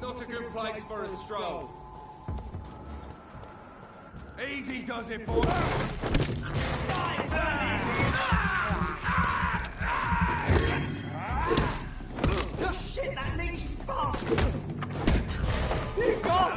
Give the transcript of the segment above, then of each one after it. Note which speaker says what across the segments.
Speaker 1: Not a good place for a stroll. Easy does it, boy.
Speaker 2: Shit, that leech is fast! Dear God!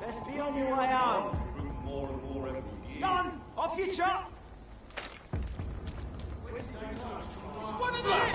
Speaker 3: Best be on your way home.
Speaker 2: More and more every year.
Speaker 3: Go on, off you trot. It's one of them!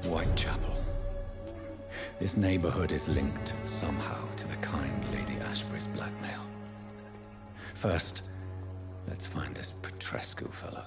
Speaker 4: Whitechapel. This neighborhood is linked somehow to the kind Lady Ashbury's blackmail. First, let's find this Petrescu fellow.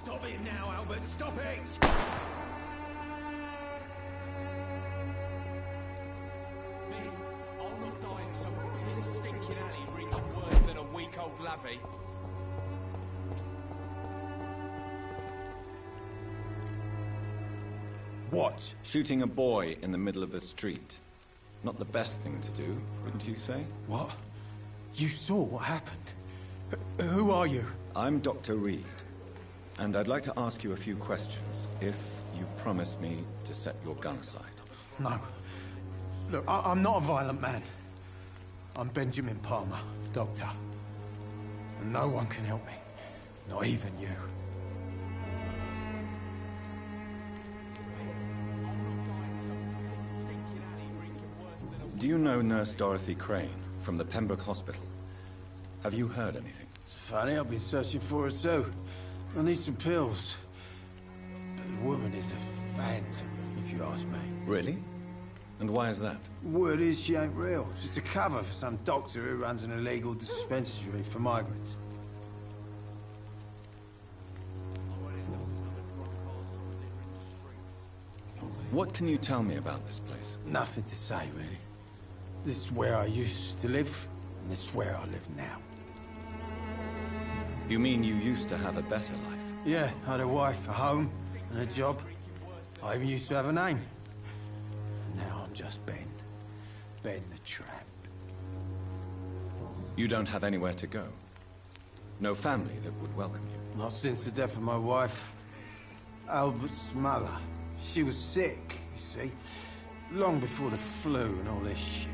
Speaker 1: Stop it now, Albert! Stop it! Me, I'll not die in some piss stinking alley reeking worse than a week-old lavvy. What?
Speaker 4: Shooting a boy in the middle of the street. Not the best thing to do, wouldn't you say?
Speaker 1: What? You saw what happened? Who are you?
Speaker 4: I'm Dr. Reed, and I'd like to ask you a few questions, if you promise me to set your gun aside.
Speaker 1: No. Look, I'm not a violent man. I'm Benjamin Palmer, doctor. And no one can help me. Not even you.
Speaker 4: Do you know Nurse Dorothy Crane from the Pembroke Hospital? Have you heard anything?
Speaker 1: It's funny, I've been searching for her too. I need some pills. But the woman is a phantom, if you ask me.
Speaker 4: Really? And why is that?
Speaker 1: Word is she ain't real. She's a cover for some doctor who runs an illegal dispensary for migrants.
Speaker 4: What can you tell me about this place?
Speaker 1: Nothing to say, really. This is where I used to live, and this is where I live now.
Speaker 4: You mean you used to have a better life?
Speaker 1: Yeah, I had a wife, a home, and a job. I even used to have a name. Now I'm just Ben. Ben the Tramp.
Speaker 4: You don't have anywhere to go? No family that would welcome you?
Speaker 1: Not since the death of my wife, Albert's mother. She was sick, you see. Long before the flu and all this shit.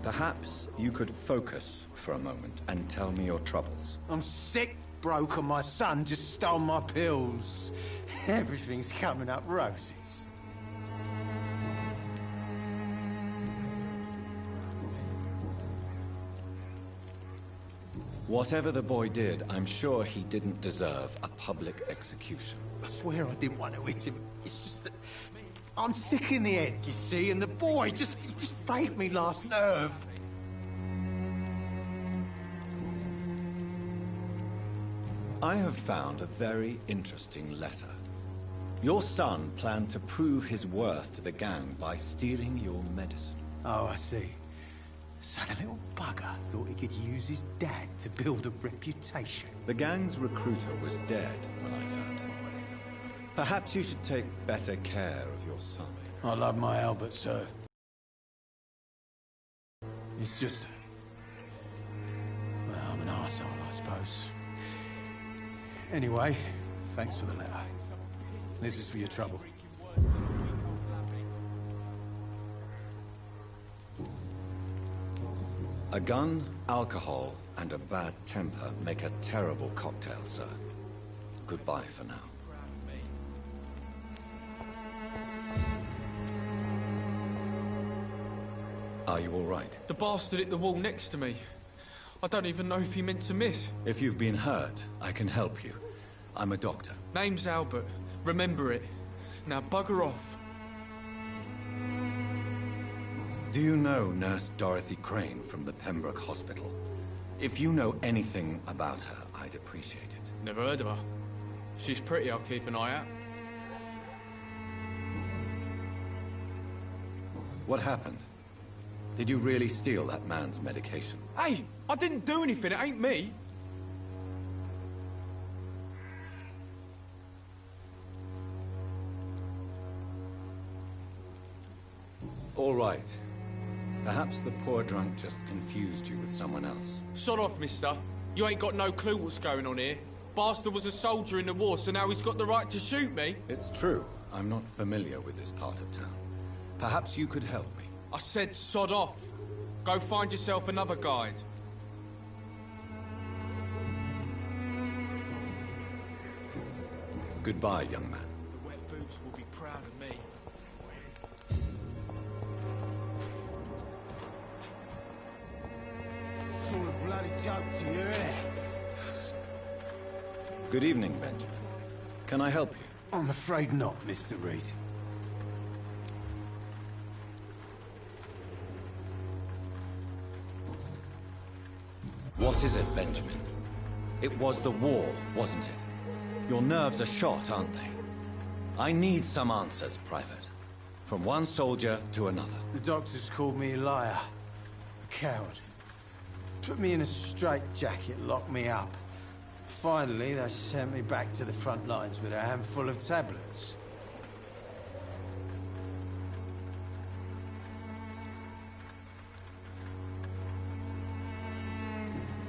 Speaker 4: Perhaps you could focus for a moment and tell me your troubles.
Speaker 1: I'm sick, broke, and my son just stole my pills. Everything's coming up roses.
Speaker 4: Whatever the boy did, I'm sure he didn't deserve a public execution.
Speaker 1: I swear I didn't want to hit him. It's just that I'm sick in the head, you see, and the boy just frayed me last nerve.
Speaker 4: I have found a very interesting letter. Your son planned to prove his worth to the gang by stealing your medicine.
Speaker 1: Oh, I see. So the little bugger thought he could use his dad to build a reputation.
Speaker 4: The gang's recruiter was dead when I found him. Perhaps you should take better care of your son.
Speaker 1: I love my Albert, sir. It's just... well, I'm an arsehole, I suppose. Anyway, thanks for the letter. This is for your trouble.
Speaker 4: A gun, alcohol, and a bad temper make a terrible cocktail, sir. Goodbye for now. Are you all right?
Speaker 5: The bastard hit the wall next to me. I don't even know if he meant to miss.
Speaker 4: If you've been hurt, I can help you. I'm a doctor.
Speaker 5: Name's Albert. Remember it. Now bugger off.
Speaker 4: Do you know Nurse Dorothy Crane from the Pembroke Hospital? If you know anything about her, I'd appreciate it.
Speaker 5: Never heard of her. She's pretty, I'll keep an eye out.
Speaker 4: What happened? Did you really steal that man's medication?
Speaker 5: Hey, I didn't do anything, it ain't me.
Speaker 4: All right. Perhaps the poor drunk just confused you with someone else.
Speaker 5: Sod off, mister. You ain't got no clue what's going on here. Bastard was a soldier in the war, so now he's got the right to shoot me.
Speaker 4: It's true. I'm not familiar with this part of town. Perhaps you could help me.
Speaker 5: I said sod off. Go find yourself another guide.
Speaker 4: Goodbye, young man.
Speaker 5: The wet boots will be proud of me.
Speaker 1: It's all a bloody joke to you, isn't it?
Speaker 4: Good evening, Benjamin. Can I help you?
Speaker 1: I'm afraid not, Mr. Reed.
Speaker 4: What is it, Benjamin? It was the war, wasn't it? Your nerves are shot, aren't they? I need some answers, Private. From one soldier to another.
Speaker 1: The doctors called me a liar. A coward. Put me in a straitjacket, locked me up. Finally, they sent me back to the front lines with a handful of tablets.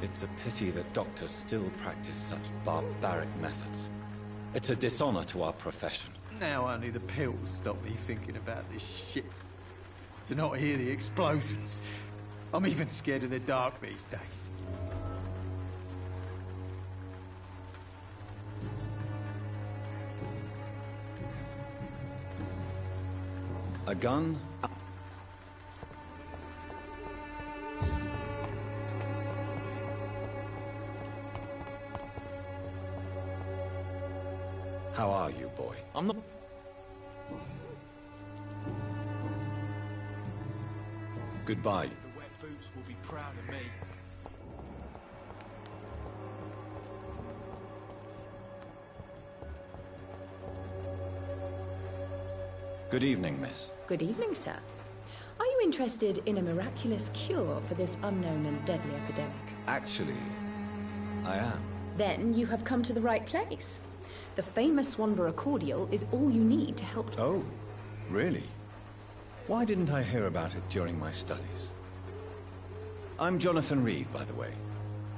Speaker 4: It's a pity that doctors still practice such barbaric methods. It's a dishonor to our profession.
Speaker 1: Now only the pills stop me thinking about this shit. To not hear the explosions. I'm even scared of the dark these days.
Speaker 4: A gun, How are you, boy?
Speaker 5: I'm not...
Speaker 4: Goodbye.
Speaker 5: The wet boots will be proud of me.
Speaker 4: Good evening, miss.
Speaker 6: Good evening, sir. Are you interested in a miraculous cure for this unknown and deadly epidemic?
Speaker 4: Actually, I am.
Speaker 6: Then you have come to the right place. The famous Swanborough cordial is all you need to help...
Speaker 4: Oh, really? Why didn't I hear about it during my studies? I'm Jonathan Reed, by the way.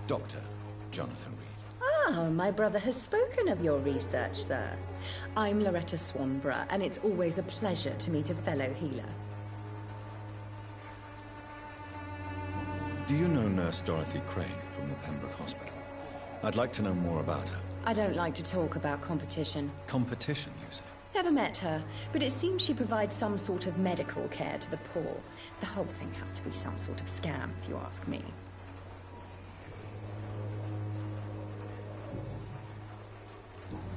Speaker 4: Dr. Jonathan Reed.
Speaker 6: Ah, my brother has spoken of your research, sir. I'm Loretta Swanborough, and it's always a pleasure to meet a fellow healer.
Speaker 4: Do you know Nurse Dorothy Crane from the Pembroke Hospital? I'd like to know more about her.
Speaker 6: I don't like to talk about competition.
Speaker 4: Competition, you say?
Speaker 6: Never met her, but it seems she provides some sort of medical care to the poor. The whole thing has to be some sort of scam, if you ask me.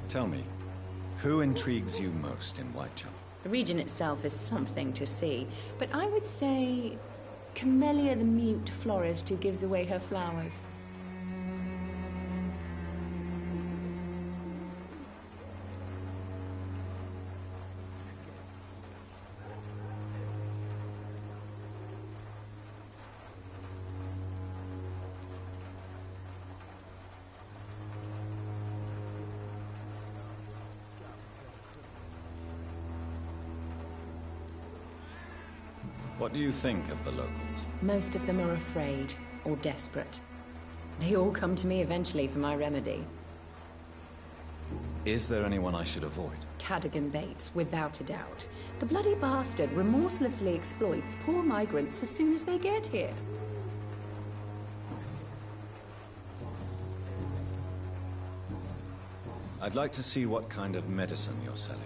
Speaker 4: Tell me, who intrigues you most in Whitechapel?
Speaker 6: The region itself is something to see, but I would say Camellia the mute florist who gives away her flowers.
Speaker 4: What do you think of the locals?
Speaker 6: Most of them are afraid or desperate. They all come to me eventually for my remedy.
Speaker 4: Is there anyone I should avoid?
Speaker 6: Cadogan Bates, without a doubt. The bloody bastard remorselessly exploits poor migrants as soon as they get here.
Speaker 4: I'd like to see what kind of medicine you're selling.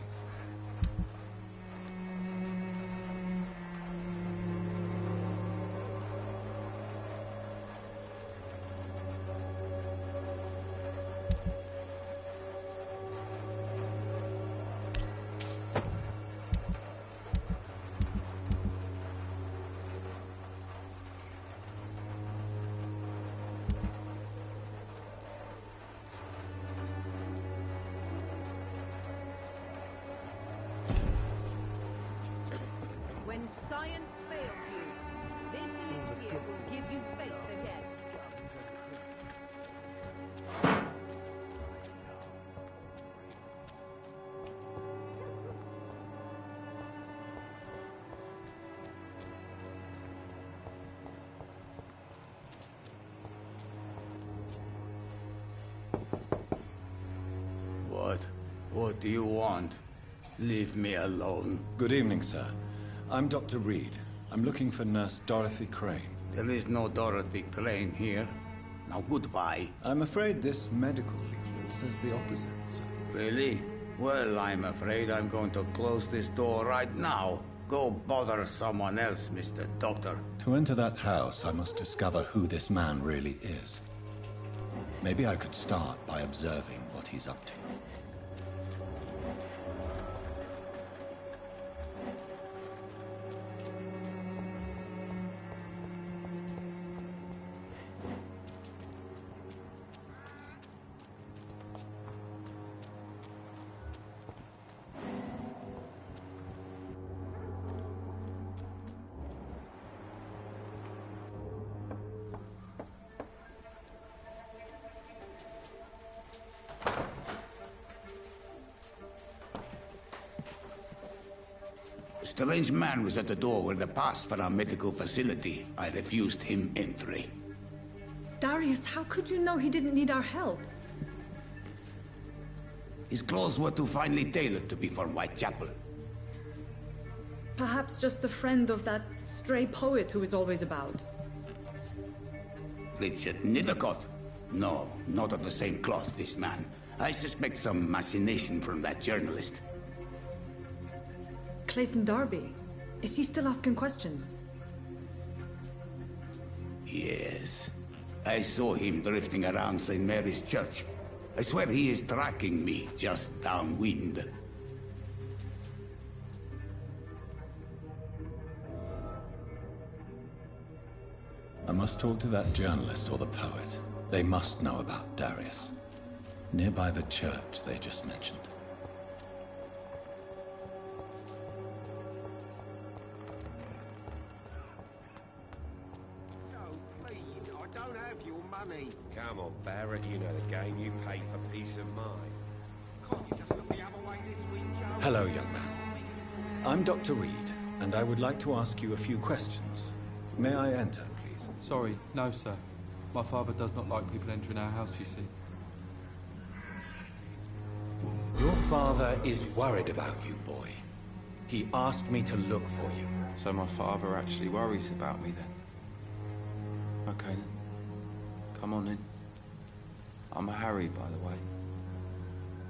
Speaker 7: When science fails you, this elixir will give you faith again.
Speaker 8: What do you want? Leave me alone.
Speaker 4: Good evening, sir. I'm Dr. Reed. I'm looking for Nurse Dorothy Crane.
Speaker 8: There is no Dorothy Crane here. Now goodbye.
Speaker 4: I'm afraid this medical leaflet says the opposite, sir.
Speaker 8: Really? Well, I'm afraid I'm going to close this door right now. Go bother someone else, Mr. Doctor.
Speaker 4: To enter that house, I must discover who this man really is. Maybe I could start by observing what he's up to.
Speaker 8: A strange man was at the door with a pass for our medical facility. I refused him entry.
Speaker 9: Darius, how could you know he didn't need our help?
Speaker 8: His clothes were too finely tailored to be for Whitechapel.
Speaker 9: Perhaps just a friend of that stray poet who is always about.
Speaker 8: Richard Nithercott? No, not of the same cloth, this man. I suspect some machination from that journalist.
Speaker 9: Clayton Darby. Is he still asking questions?
Speaker 8: Yes. I saw him drifting around St. Mary's Church. I swear he is tracking me just downwind.
Speaker 4: I must talk to that journalist or the poet. They must know about Darius. Nearby the church they just mentioned.
Speaker 2: Come on, Barrett, you know the game. You pay for peace of mind. Can't you just look the other way this week, Joe?
Speaker 4: Hello, young man. I'm Dr. Reed, and I would like to ask you a few questions. May I enter, please?
Speaker 10: Sorry, no, sir. My father does not like people entering our house, you see.
Speaker 11: Your father is worried about you, boy. He asked me to look for you.
Speaker 10: So my father actually worries about me, then? Okay, then. Come on in. I'm Harry, by the way.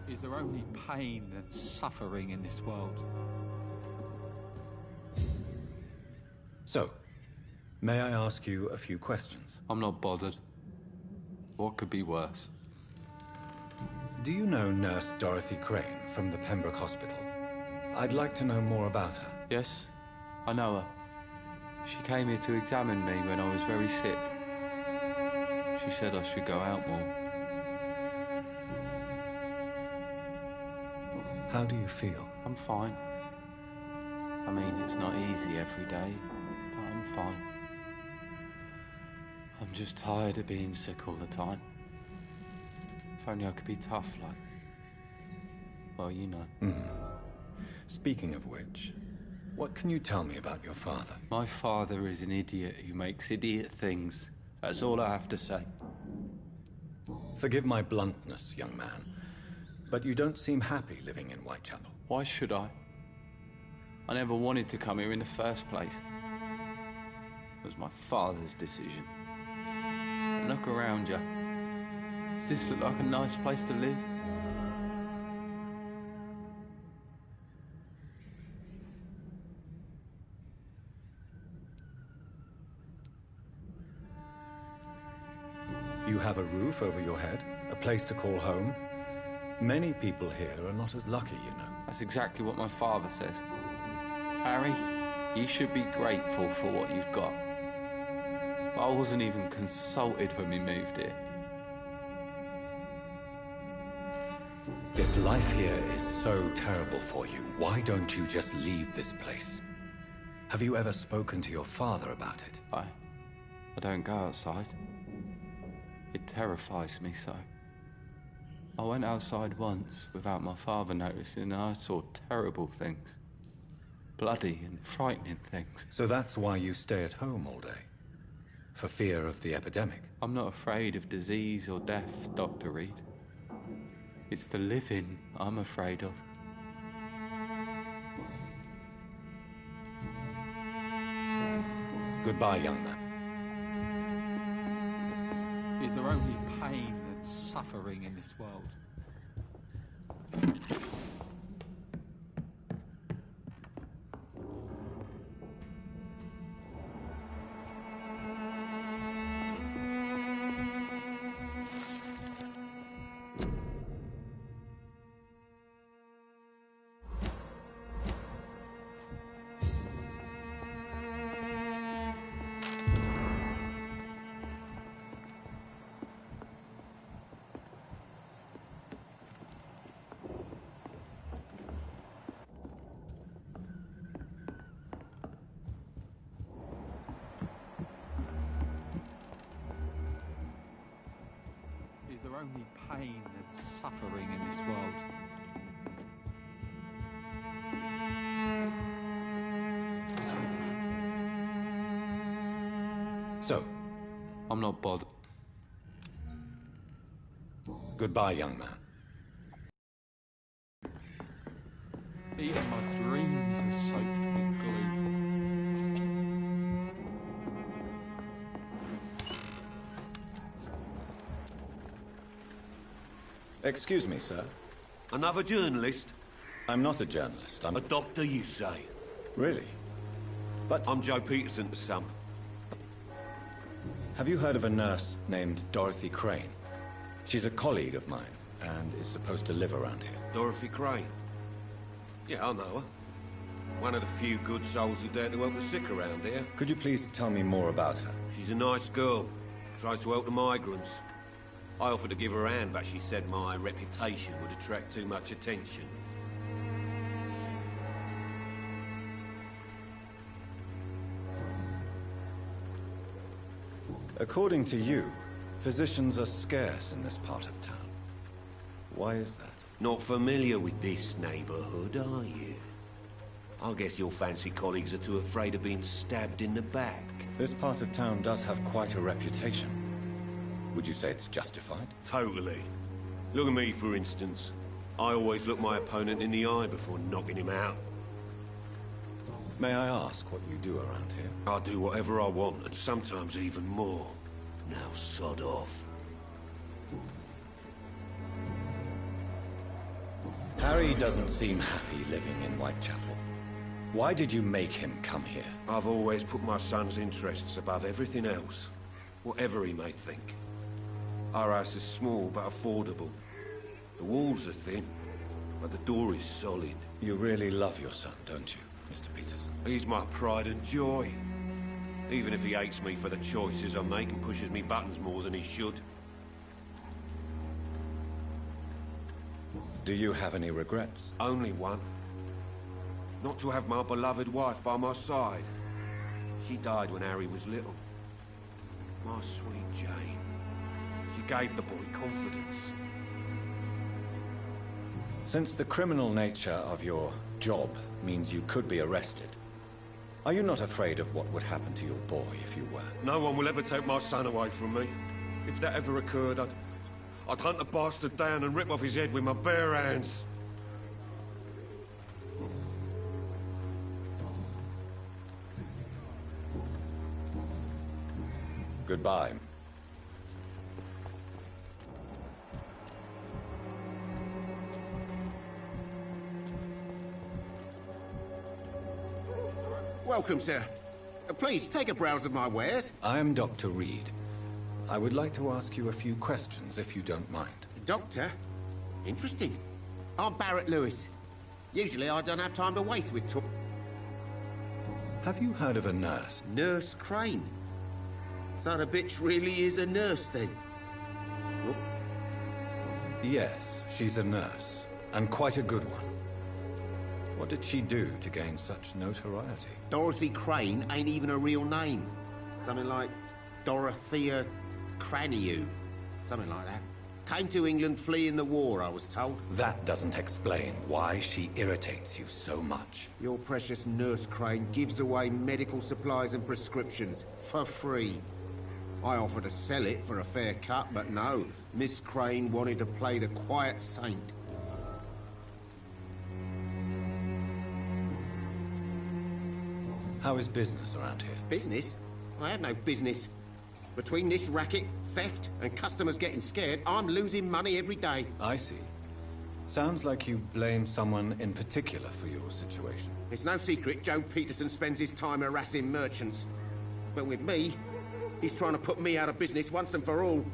Speaker 10: Is there only pain and suffering in this world?
Speaker 4: So, may I ask you a few questions?
Speaker 10: I'm not bothered. What could be worse?
Speaker 4: Do you know Nurse Dorothy Crane from the Pembroke Hospital? I'd like to know more about her.
Speaker 10: Yes, I know her. She came here to examine me when I was very sick. She said I should go out more.
Speaker 4: How do you feel?
Speaker 10: I'm fine. I mean, it's not easy every day, but I'm fine. I'm just tired of being sick all the time. If only I could be tough, like... Well, you know.
Speaker 4: Speaking of which, what can you tell me about your father?
Speaker 10: My father is an idiot who makes idiot things. That's all I have to say.
Speaker 4: Forgive my bluntness, young man, but you don't seem happy living in Whitechapel.
Speaker 10: Why should I? I never wanted to come here in the first place. It was my father's decision. Look around you. Does this look like a nice place to live?
Speaker 4: You have a roof over your head, a place to call home. Many people here are not as lucky, you know.
Speaker 10: That's exactly what my father says. Harry, you should be grateful for what you've got. I wasn't even consulted when we moved here.
Speaker 4: If life here is so terrible for you, why don't you just leave this place? Have you ever spoken to your father about it?
Speaker 10: I don't go outside. It terrifies me so. I went outside once without my father noticing and I saw terrible things. Bloody and frightening things.
Speaker 4: So that's why you stay at home all day? For fear of the epidemic?
Speaker 10: I'm not afraid of disease or death, Dr. Reed. It's the living I'm afraid of.
Speaker 4: Goodbye, young man.
Speaker 10: Is there only pain and suffering in this world? Is there only pain and suffering in this world?
Speaker 4: So?
Speaker 10: I'm not bothered.
Speaker 4: Goodbye, young man.
Speaker 10: Even my dreams are soaked with glue.
Speaker 4: Excuse me, sir.
Speaker 2: Another journalist?
Speaker 4: I'm not a journalist, I'm...
Speaker 2: A doctor, you say?
Speaker 4: Really? But...
Speaker 2: I'm Joe Peterson to some.
Speaker 4: Have you heard of a nurse named Dorothy Crane? She's a colleague of mine.
Speaker 11: and is supposed to live around here.
Speaker 2: Dorothy Crane. Yeah, I know her. One of the few good souls who dare to help the sick around here.
Speaker 11: Could you please tell me more about her?
Speaker 2: She's a nice girl. Tries to help the migrants. I offered to give her a hand, but she said my reputation would attract too much attention.
Speaker 11: According to you, physicians are scarce in this part of town. Why is that?
Speaker 2: Not familiar with this neighborhood, are you? I guess your fancy colleagues are too afraid of being stabbed in the back.
Speaker 11: This part of town does have quite a reputation. Would you say it's justified?
Speaker 2: Totally. Look at me, for instance. I always look my opponent in the eye before knocking him out.
Speaker 11: May I ask what you do around here?
Speaker 2: I do whatever I want, and sometimes even more. Now sod off.
Speaker 11: Harry doesn't seem happy living in Whitechapel. Why did you make him come here?
Speaker 2: I've always put my son's interests above everything else, whatever he may think. Our house is small but affordable. The walls are thin, but the door is solid.
Speaker 11: You really love your son, don't you, Mr. Peterson?
Speaker 2: He's my pride and joy. Even if he hates me for the choices I make and pushes me buttons more than he should.
Speaker 11: Do you have any regrets?
Speaker 2: Only one. Not to have my beloved wife by my side. She died when Harry was little. My sweet Jane. She gave the boy confidence.
Speaker 11: Since the criminal nature of your job means you could be arrested, are you not afraid of what would happen to your boy if you were?
Speaker 2: No one will ever take my son away from me. If that ever occurred, I'd hunt the bastard down and rip off his head with my bare hands.
Speaker 11: Goodbye.
Speaker 12: Welcome, sir. Please, take a browse of my wares.
Speaker 11: I am Dr. Reed. I would like to ask you a few questions, if you don't mind.
Speaker 12: Doctor? Interesting. I'm Barrett Lewis. Usually I don't have time to waste with talk.
Speaker 11: Have you heard of a nurse?
Speaker 12: Nurse Crane? So the bitch really is a nurse, then? Whoop.
Speaker 11: Yes, she's a nurse, and quite a good one. What did she do to gain such notoriety?
Speaker 12: Dorothy Crane ain't even a real name. Something like Dorothea Craniu. Something like that. Came to England fleeing the war, I was told.
Speaker 11: That doesn't explain why she irritates you so much.
Speaker 12: Your precious Nurse Crane gives away medical supplies and prescriptions for free. I offered to sell it for a fair cut, but no. Miss Crane wanted to play the quiet saint.
Speaker 11: How is business around here?
Speaker 12: Business? I have no business. Between this racket, theft, and customers getting scared, I'm losing money every day.
Speaker 11: I see. Sounds like you blame someone in particular for your situation.
Speaker 12: It's no secret Joe Peterson spends his time harassing merchants. But with me, he's trying to put me out of business once and for all.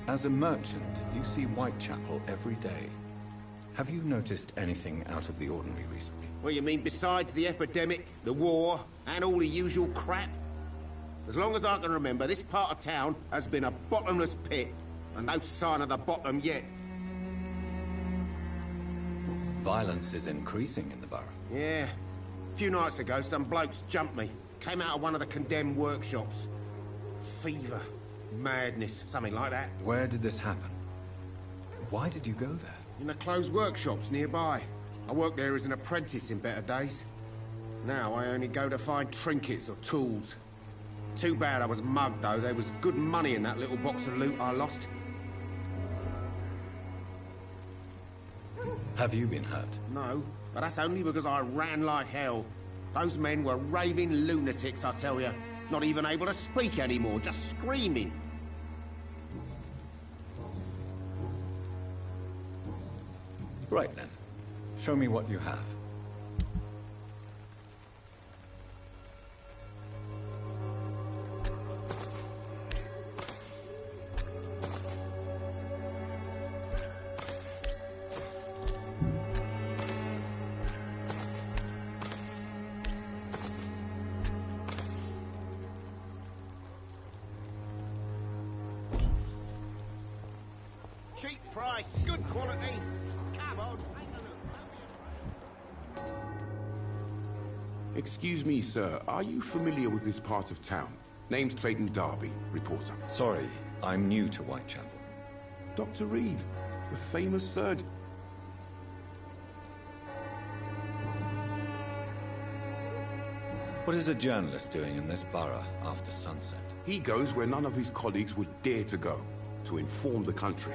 Speaker 11: As a merchant, you see Whitechapel every day. Have you noticed anything out of the ordinary recently?
Speaker 12: Well, you mean besides the epidemic, the war, and all the usual crap? As long as I can remember, this part of town has been a bottomless pit, and no sign of the bottom yet.
Speaker 11: Violence is increasing in the borough.
Speaker 12: Yeah. A few nights ago, some blokes jumped me. Came out of one of the condemned workshops. Fever, madness, something like that.
Speaker 11: Where did this happen? Why did you go there?
Speaker 12: In the closed workshops nearby. I worked there as an apprentice in better days. Now I only go to find trinkets or tools. Too bad I was mugged, though. There was good money in that little box of loot I lost.
Speaker 11: Have you been hurt?
Speaker 12: No, but that's only because I ran like hell. Those men were raving lunatics, I tell you. Not even able to speak anymore, just screaming.
Speaker 11: Right then. Show me what you have.
Speaker 12: nice, good quality. Come on, take a look.
Speaker 13: Excuse me, sir. Are you familiar with this part of town? Name's Clayton Darby, reporter.
Speaker 11: Sorry, I'm new to Whitechapel.
Speaker 13: Dr. Reed, the famous surgeon.
Speaker 11: What is a journalist doing in this borough after sunset?
Speaker 13: He goes where none of his colleagues would dare to go, to inform the country.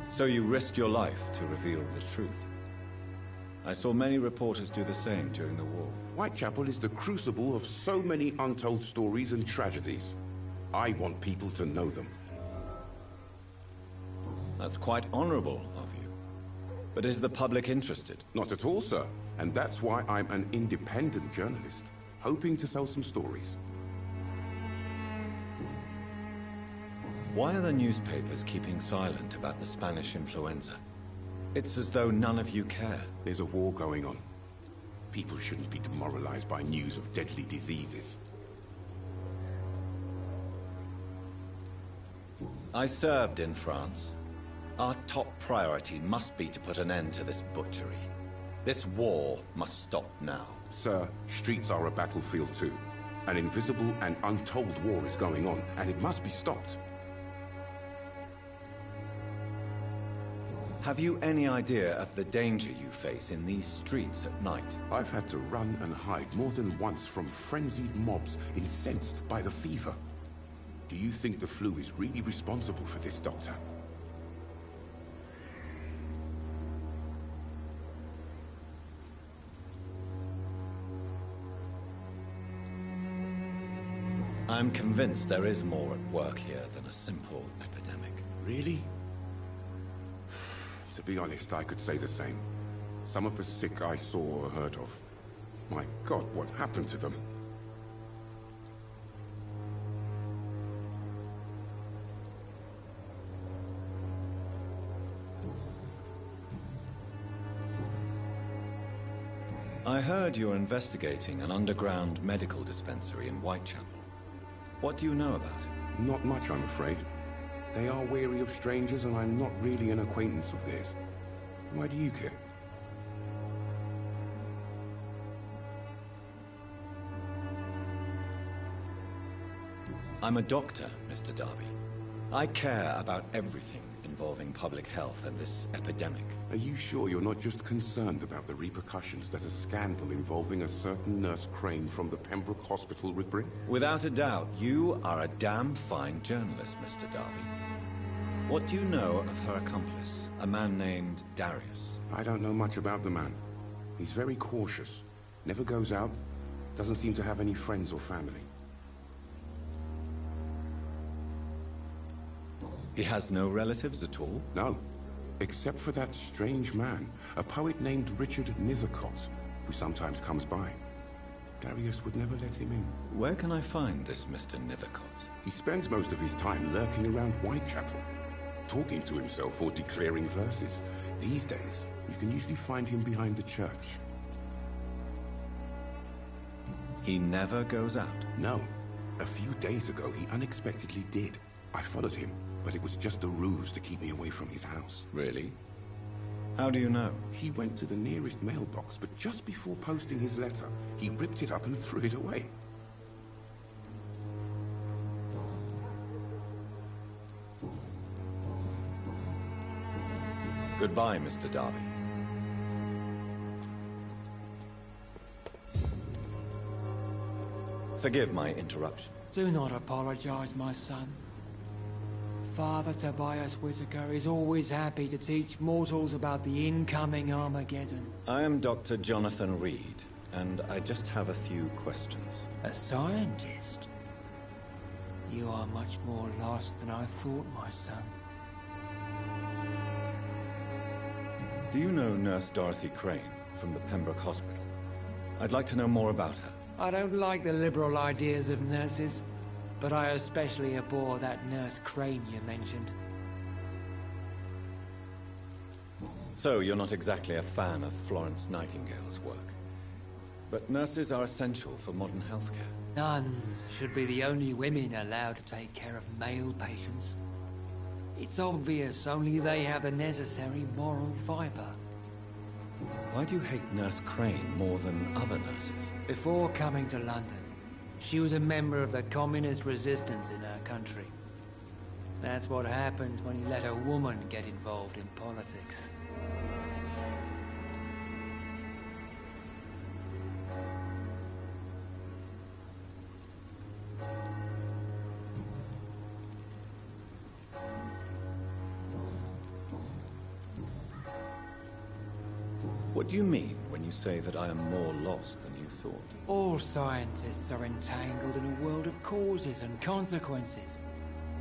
Speaker 11: So you risk your life to reveal the truth. I saw many reporters do the same during the war.
Speaker 13: Whitechapel is the crucible of so many untold stories and tragedies. I want people to know them.
Speaker 11: That's quite honorable of you. But is the public interested?
Speaker 13: Not at all, sir. And that's why I'm an independent journalist, hoping to sell some stories.
Speaker 11: Why are the newspapers keeping silent about the Spanish influenza? It's as though none of you care.
Speaker 13: There's a war going on. People shouldn't be demoralized by news of deadly diseases.
Speaker 11: I served in France. Our top priority must be to put an end to this butchery. This war must stop now.
Speaker 13: Sir, streets are a battlefield too. An invisible and untold war is going on, and it must be stopped.
Speaker 11: Have you any idea of the danger you face in these streets at night?
Speaker 13: I've had to run and hide more than once from frenzied mobs incensed by the fever. Do you think the flu is really responsible for this, Doctor?
Speaker 11: I'm convinced there is more at work here than a simple epidemic.
Speaker 13: Really? To be honest, I could say the same. Some of the sick I saw or heard of. My God, what happened to them?
Speaker 11: I heard you're investigating an underground medical dispensary in Whitechapel. What do you know about it?
Speaker 13: Not much, I'm afraid. They are wary of strangers, and I'm not really an acquaintance of theirs. Why do you care?
Speaker 11: I'm a doctor, Mr. Darby. I care about everything involving public health and this epidemic.
Speaker 13: Are you sure you're not just concerned about the repercussions that a scandal involving a certain Nurse Crane from the Pembroke Hospital would bring?
Speaker 11: Without a doubt, you are a damn fine journalist, Mr. Darby. What do you know of her accomplice, a man named Darius?
Speaker 13: I don't know much about the man. He's very cautious. Never goes out. Doesn't seem to have any friends or family.
Speaker 11: He has no relatives at all?
Speaker 13: No. Except for that strange man, a poet named Richard Nethercott, who sometimes comes by. Darius would never let him in.
Speaker 11: Where can I find this Mr. Nethercott?
Speaker 13: He spends most of his time lurking around Whitechapel, talking to himself or declaring verses. These days, you can usually find him behind the church.
Speaker 11: He never goes out?
Speaker 13: No. A few days ago, he unexpectedly did. I followed him, but it was just a ruse to keep me away from his house.
Speaker 11: Really? How do you know?
Speaker 13: He went to the nearest mailbox, but just before posting his letter, he ripped it up and threw it away.
Speaker 11: Goodbye, Mr. Darby. Forgive my interruption.
Speaker 14: Do not apologize, my son. Father Tobias Whitaker is always happy to teach mortals about the incoming Armageddon.
Speaker 11: I am Dr. Jonathan Reed, and I just have a few questions.
Speaker 14: A scientist? You are much more lost than I thought, my son.
Speaker 11: Do you know Nurse Dorothy Crane from the Pembroke Hospital? I'd like to know more about her.
Speaker 14: I don't like the liberal ideas of nurses, but I especially abhor that Nurse Crane you mentioned.
Speaker 11: So, you're not exactly a fan of Florence Nightingale's work. But nurses are essential for modern healthcare.
Speaker 14: Nuns should be the only women allowed to take care of male patients. It's obvious only they have the necessary moral fibre.
Speaker 11: Why do you hate Nurse Crane more than other nurses?
Speaker 14: Before coming to London, she was a member of the communist resistance in her country. That's what happens when you let a woman get involved in politics.
Speaker 11: What do you mean when you say that I am more lost than you thought?
Speaker 14: All scientists are entangled in a world of causes and consequences,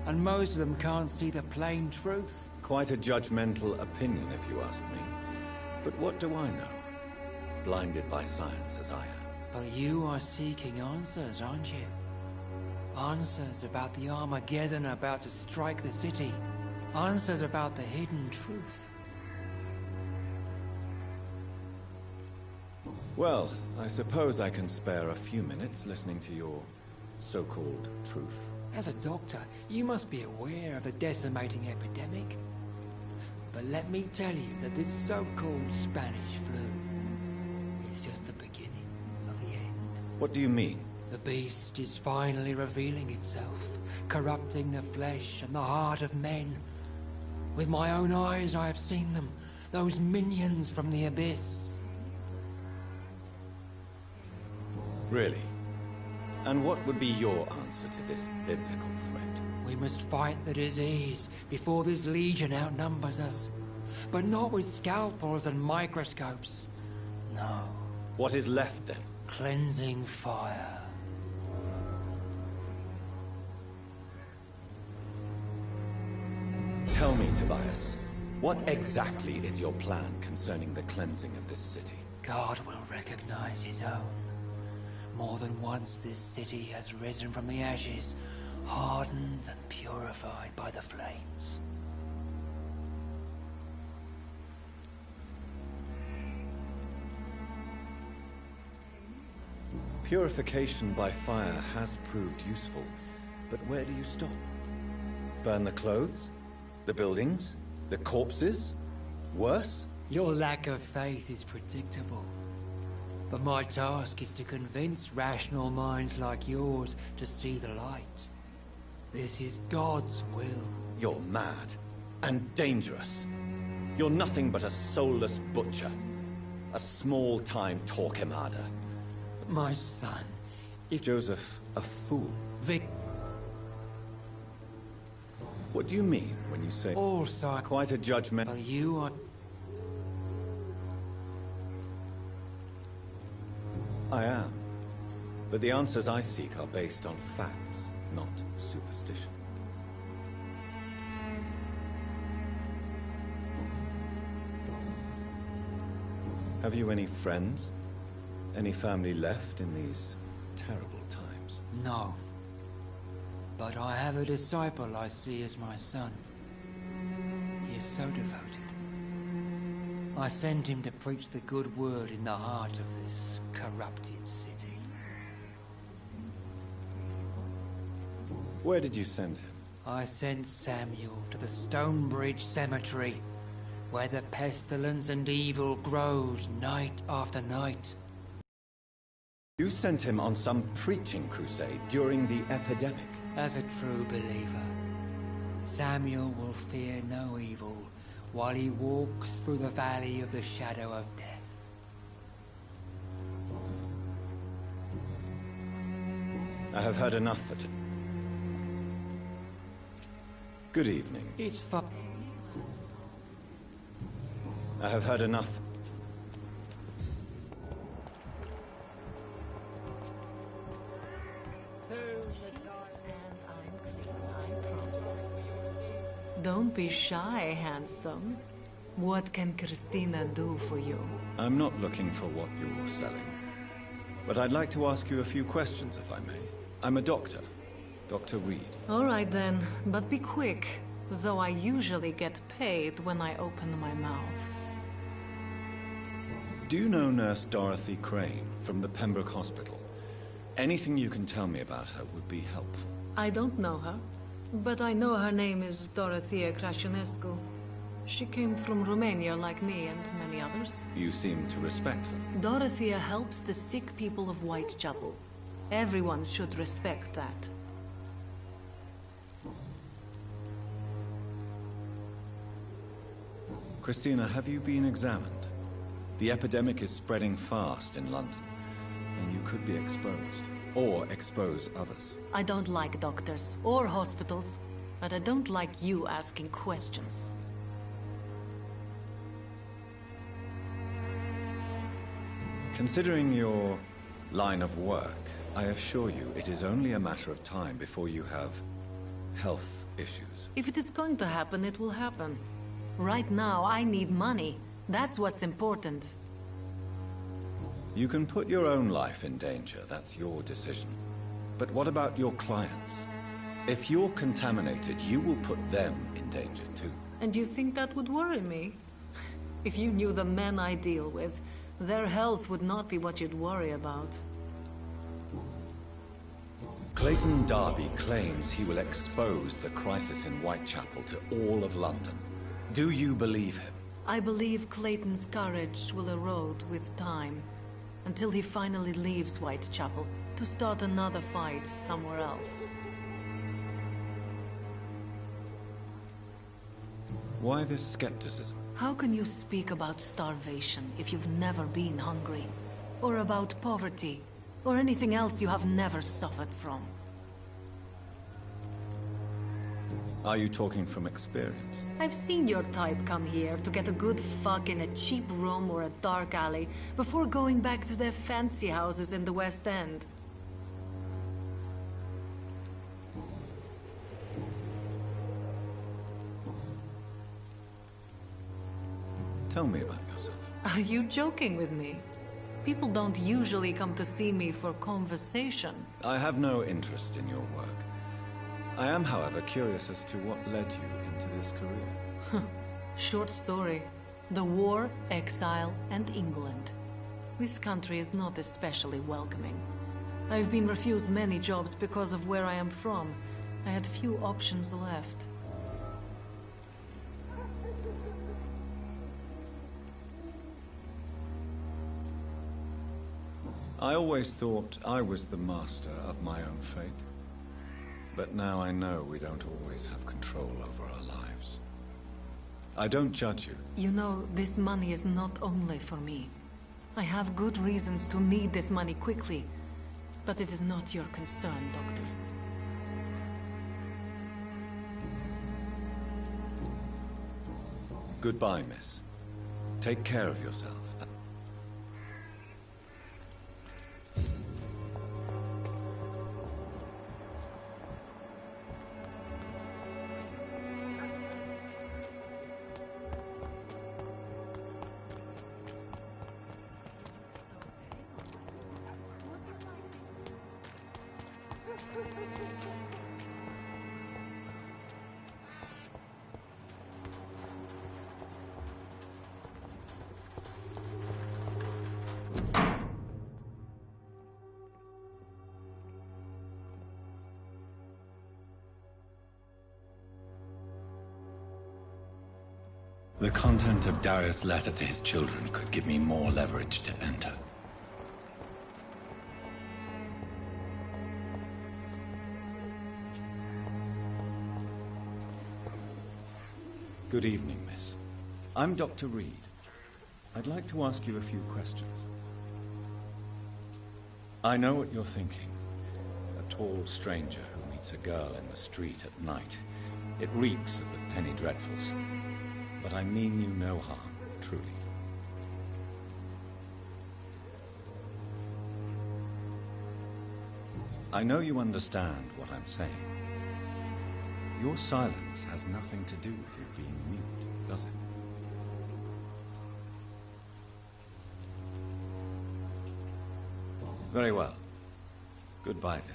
Speaker 14: and most of them can't see the plain truth.
Speaker 11: Quite a judgmental opinion, if you ask me. But what do I know? Blinded by science as I am.
Speaker 14: But you are seeking answers, aren't you? Answers about the Armageddon about to strike the city. Answers about the hidden truth.
Speaker 11: Well, I suppose I can spare a few minutes listening to your so-called truth.
Speaker 14: As a doctor, you must be aware of the decimating epidemic. But let me tell you that this so-called Spanish flu is just the beginning of the end.
Speaker 11: What do you mean?
Speaker 14: The beast is finally revealing itself, corrupting the flesh and the heart of men. With my own eyes I have seen them, those minions from the abyss.
Speaker 11: Really? And what would be your answer to this biblical threat?
Speaker 14: We must fight the disease before this legion outnumbers us. But not with scalpels and microscopes. No.
Speaker 11: What is left then?
Speaker 14: Cleansing fire.
Speaker 11: Tell me, Tobias, what exactly is your plan concerning the cleansing of this city?
Speaker 14: God will recognize his own. More than once this city has risen from the ashes, hardened and purified by the flames.
Speaker 11: Purification by fire has proved useful, but where do you stop? Burn the clothes? The buildings? The corpses? Worse?
Speaker 14: Your lack of faith is predictable. But my task is to convince rational minds like yours to see the light. This is God's will.
Speaker 11: You're mad. And dangerous. You're nothing but a soulless butcher. A small-time Torquemada.
Speaker 14: My son, if...
Speaker 11: Joseph, a fool.
Speaker 14: Vic...
Speaker 11: What do you mean when you say...
Speaker 14: Also...
Speaker 11: Quite a judgment...
Speaker 14: But you are...
Speaker 11: I am. But the answers I seek are based on facts, not superstition. Have you any friends? Any family left in these terrible times?
Speaker 14: No. But I have a disciple I see as my son. He is so devoted. I sent him to preach the good word in the heart of this corrupted city.
Speaker 11: Where did you send him?
Speaker 14: I sent Samuel to the Stonebridge Cemetery, where the pestilence and evil grows night after night.
Speaker 11: You sent him on some preaching crusade during the epidemic.
Speaker 14: As a true believer, Samuel will fear no evil while he walks through the valley of the shadow of death.
Speaker 11: I have heard enough for today. Good evening.
Speaker 14: It's fun.
Speaker 11: I have heard enough.
Speaker 15: Don't be shy, handsome. What can Christina do for you?
Speaker 11: I'm not looking for what you're selling. But I'd like to ask you a few questions, if I may. I'm a doctor. Dr. Reed.
Speaker 15: All right then, but be quick. Though I usually get paid when I open my mouth.
Speaker 11: Do you know Nurse Dorothy Crane from the Pembroke Hospital? Anything you can tell me about her would be helpful.
Speaker 15: I don't know her. But I know her name is Dorothea Crasionescu. She came from Romania like me and many others.
Speaker 11: You seem to respect her.
Speaker 15: Dorothea helps the sick people of Whitechapel. Everyone should respect that.
Speaker 11: Christina, have you been examined? The epidemic is spreading fast in London, and you could be exposed. Or expose others.
Speaker 15: I don't like doctors or hospitals, but I don't like you asking questions.
Speaker 11: Considering your line of work, I assure you it is only a matter of time before you have health issues.
Speaker 15: If it is going to happen, it will happen. Right now, I need money. That's what's important.
Speaker 11: You can put your own life in danger, that's your decision. But what about your clients? If you're contaminated, you will put them in danger too.
Speaker 15: And you think that would worry me? If you knew the men I deal with, their health would not be what you'd worry about.
Speaker 11: Clayton Darby claims he will expose the crisis in Whitechapel to all of London. Do you believe him?
Speaker 15: I believe Clayton's courage will erode with time, until he finally leaves Whitechapel to start another fight somewhere else.
Speaker 11: Why this skepticism?
Speaker 15: How can you speak about starvation if you've never been hungry? Or about poverty? Or anything else you have never suffered from?
Speaker 11: Are you talking from experience?
Speaker 15: I've seen your type come here to get a good fuck in a cheap room or a dark alley before going back to their fancy houses in the West End.
Speaker 11: Tell me about yourself.
Speaker 15: Are you joking with me? People don't usually come to see me for conversation.
Speaker 11: I have no interest in your work. I am, however, curious as to what led you into this career.
Speaker 15: Short story. The war, exile, and England. This country is not especially welcoming. I've been refused many jobs because of where I am from. I had few options left.
Speaker 11: I always thought I was the master of my own fate. But now I know we don't always have control over our lives. I don't judge you.
Speaker 15: You know, this money is not only for me. I have good reasons to need this money quickly, but it is not your concern, Doctor.
Speaker 11: Goodbye, miss. Take care of yourself. The content of Darius' letter to his children could give me more leverage to enter. Good evening, miss. I'm Dr. Reed. I'd like to ask you a few questions. I know what you're thinking. A tall stranger who meets a girl in the street at night. It reeks of the penny dreadfuls. But I mean you no harm, truly. I know you understand what I'm saying. Your silence has nothing to do with you being mute, does it? Very well. Goodbye, then.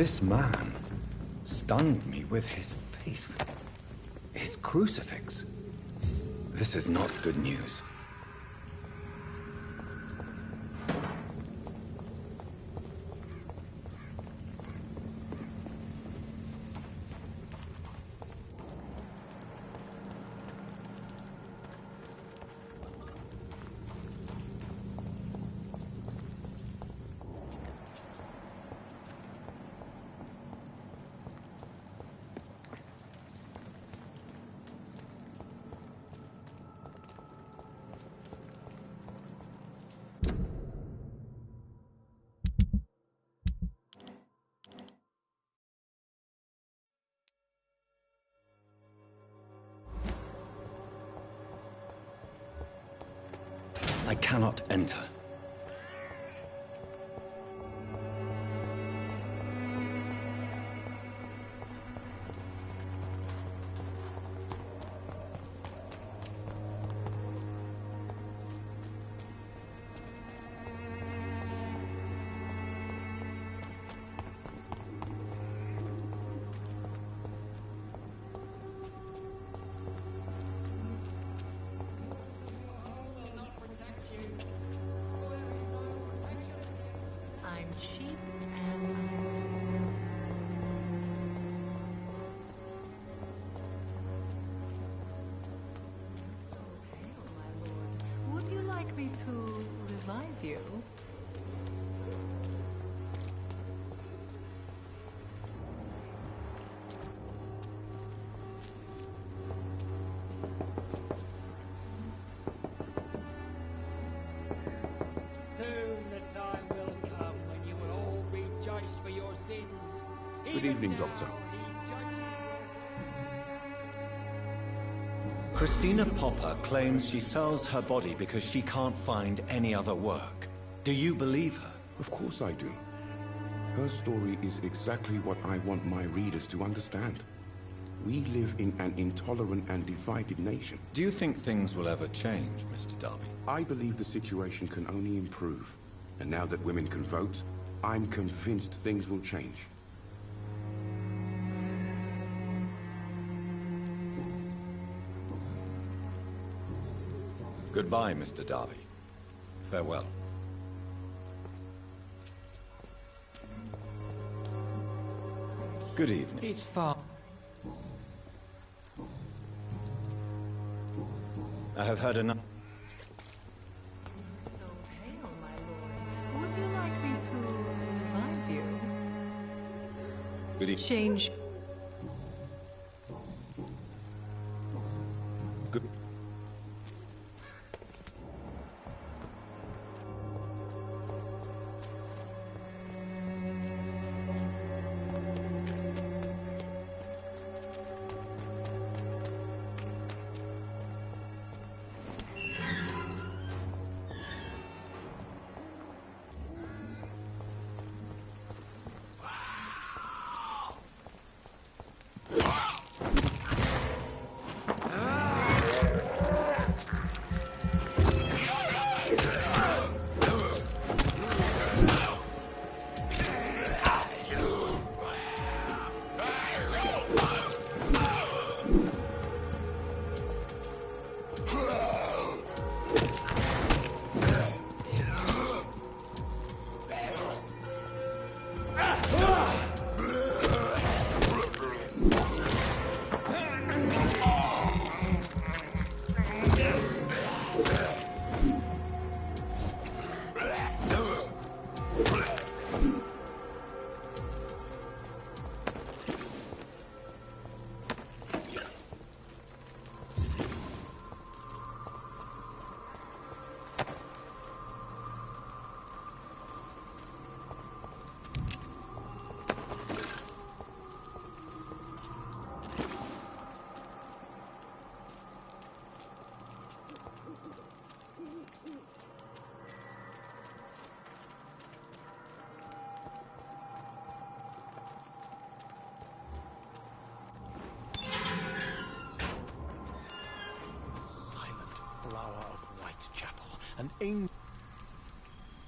Speaker 4: This man stunned me with his faith. His crucifix. This is not good news. I cannot enter.
Speaker 15: I'm cheap so pale, my lord. Would you like me to revive you?
Speaker 14: Soon the time will come when you will all be judged for your sins.
Speaker 13: Good evening, Doctor.
Speaker 11: Christina Popper claims she sells her body because she can't find any other work. Do you believe her?
Speaker 13: Of course I do. Her story is exactly what I want my readers to understand. We live in an intolerant and divided nation.
Speaker 11: Do you think things will ever change, Mr. Darby?
Speaker 13: I believe the situation can only improve. And now that women can vote, I'm convinced things will change.
Speaker 11: Goodbye, Mr. Darby. Farewell. Good evening.
Speaker 14: It's far.
Speaker 11: I have heard enough.
Speaker 15: So pale, my lord. Would you like me to revive you?
Speaker 11: Good evening.
Speaker 15: Change.
Speaker 11: Good.
Speaker 1: An angel.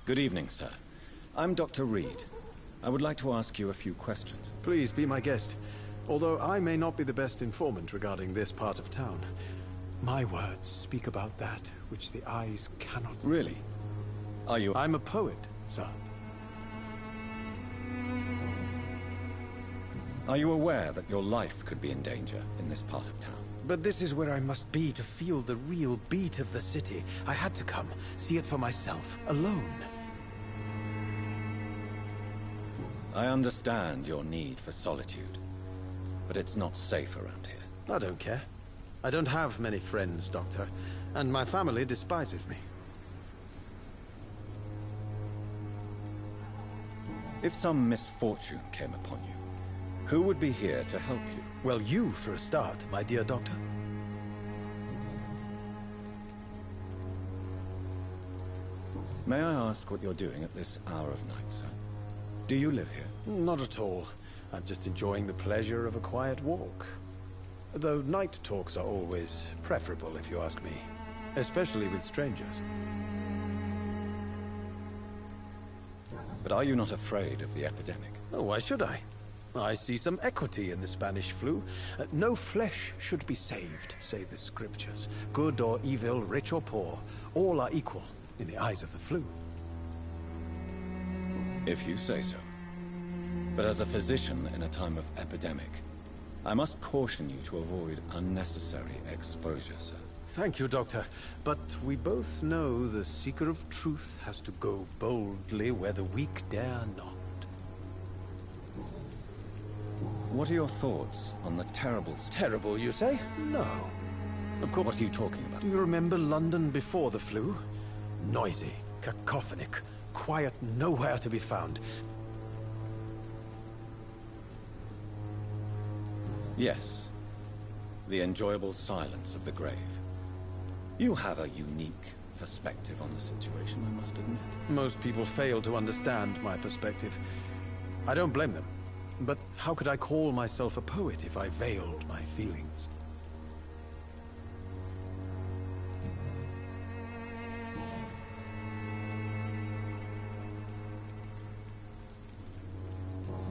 Speaker 11: Good evening, sir. I'm Dr. Reed. I would like to ask you a few questions.
Speaker 16: Please be my guest. Although I may not be the best informant regarding this part of town, my words speak about that which the eyes cannot...
Speaker 11: Really? Are you...
Speaker 16: I'm a poet, sir.
Speaker 11: Are you aware that your life could be in danger in this part of town?
Speaker 16: But this is where I must be to feel the real beat of the city. I had to come, see it for myself, alone.
Speaker 11: I understand your need for solitude, but it's not safe around here.
Speaker 16: I don't care. I don't have many friends, Doctor, and my family despises me.
Speaker 11: If some misfortune came upon you, who would be here to help you?
Speaker 16: Well, you, for a start, my dear Doctor.
Speaker 11: May I ask what you're doing at this hour of night, sir? Do you live here?
Speaker 16: Not at all. I'm just enjoying the pleasure of a quiet walk. Though night talks are always preferable, if you ask me. Especially with strangers.
Speaker 11: But are you not afraid of the epidemic?
Speaker 16: Oh, why should I? I see some equity in the Spanish flu. No flesh should be saved, say the scriptures. Good or evil, rich or poor, all are equal in the eyes of the flu.
Speaker 11: If you say so. But as a physician in a time of epidemic, I must caution you to avoid unnecessary exposure, sir.
Speaker 16: Thank you, Doctor. But we both know the seeker of truth has to go boldly where the weak dare not.
Speaker 11: What are your thoughts on the terrible...
Speaker 16: Terrible, you say? No. Of course.
Speaker 11: What are you talking about?
Speaker 16: Do you remember London before the flu? Noisy, cacophonic, quiet, nowhere to be found.
Speaker 11: Yes. The enjoyable silence of the grave. You have a unique perspective on the situation, I must admit.
Speaker 16: Most people fail to understand my perspective. I don't blame them. But how could I call myself a poet if I veiled my feelings?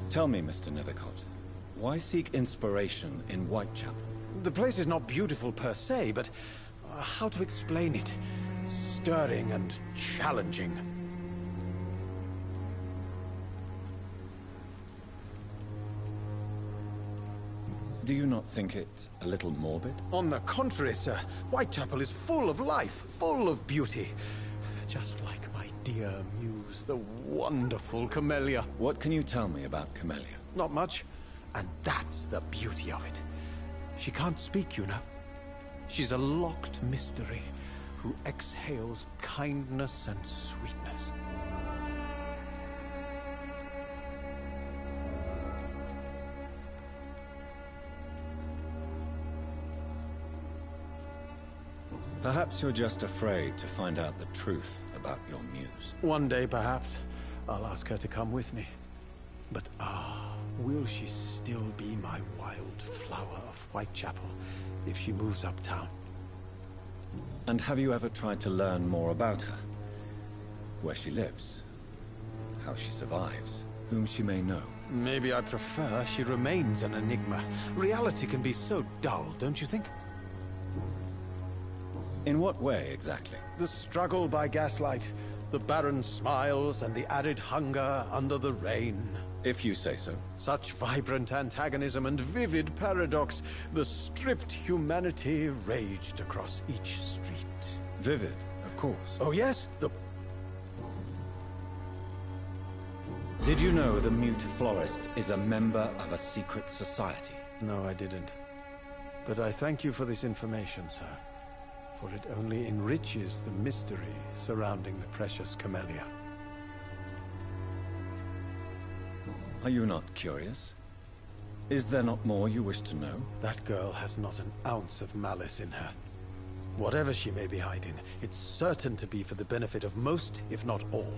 Speaker 11: Tell me, Mr. Nethercott, why seek inspiration in Whitechapel?
Speaker 16: The place is not beautiful per se, but how to explain it? Stirring and challenging.
Speaker 11: Do you not think it a little morbid?
Speaker 16: On the contrary, sir. Whitechapel is full of life, full of beauty. Just like my dear muse, the wonderful Camellia.
Speaker 11: What can you tell me about Camellia?
Speaker 16: Not much. And that's the beauty of it. She can't speak, you know. She's a locked mystery who exhales kindness and sweetness.
Speaker 11: Perhaps you're just afraid to find out the truth about your muse.
Speaker 16: One day, perhaps, I'll ask her to come with me. But will she still be my wild flower of Whitechapel if she moves uptown?
Speaker 11: And have you ever tried to learn more about her? Where she lives? How she survives? Whom she may know?
Speaker 16: Maybe I prefer she remains an enigma. Reality can be so dull, don't you think?
Speaker 11: In what way, exactly?
Speaker 16: The struggle by gaslight, the barren smiles and the arid hunger under the rain.
Speaker 11: If you say so.
Speaker 16: Such vibrant antagonism and vivid paradox, the stripped humanity raged across each street.
Speaker 11: Vivid, of course.
Speaker 16: Oh yes,
Speaker 11: Did you know the mute florist is a member of a secret society?
Speaker 16: No, I didn't. But I thank you for this information, sir. For it only enriches the mystery surrounding the precious Camellia.
Speaker 11: Are you not curious? Is there not more you wish to know?
Speaker 16: That girl has not an ounce of malice in her. Whatever she may be hiding, it's certain to be for the benefit of most, if not all.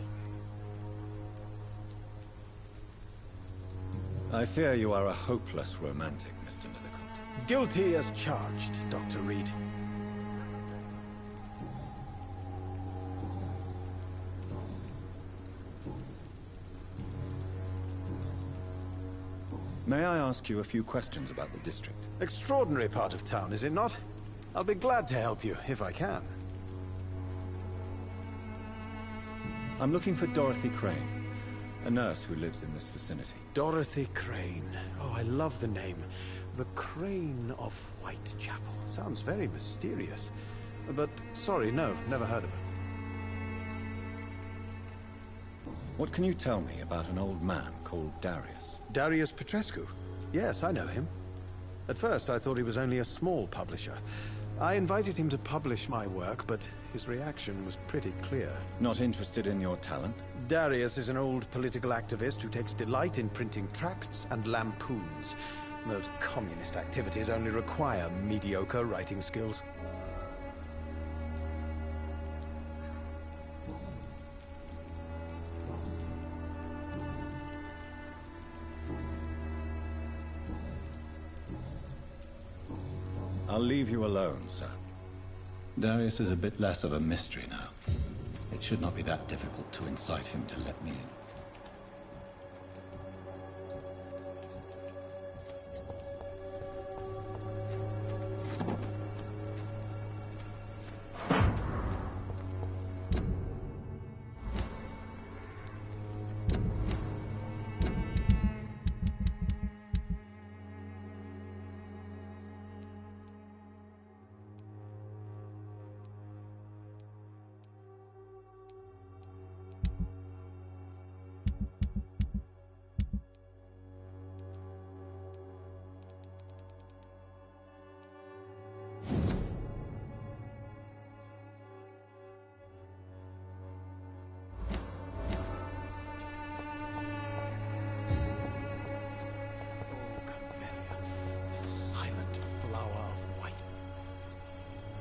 Speaker 11: I fear you are a hopeless romantic, Mr. Nethercott.
Speaker 16: Guilty as charged, Dr. Reed.
Speaker 11: May I ask you a few questions about the district?
Speaker 16: Extraordinary part of town, is it not? I'll be glad to help you, if I can.
Speaker 11: I'm looking for Dorothy Crane, a nurse who lives in this vicinity.
Speaker 16: Dorothy Crane. Oh, I love the name. The Crane of Whitechapel. Sounds very mysterious. But, sorry, no, never heard of her.
Speaker 11: What can you tell me about an old man called Darius?
Speaker 16: Darius Petrescu? Yes, I know him. At first, I thought he was only a small publisher. I invited him to publish my work, but his reaction was pretty clear.
Speaker 11: Not interested in your talent?
Speaker 16: Darius is an old political activist who takes delight in printing tracts and lampoons. Those communist activities only require mediocre writing skills.
Speaker 11: I'll leave you alone, sir.
Speaker 4: Darius is a bit less of a mystery now. It should not be that difficult to incite him to let me in.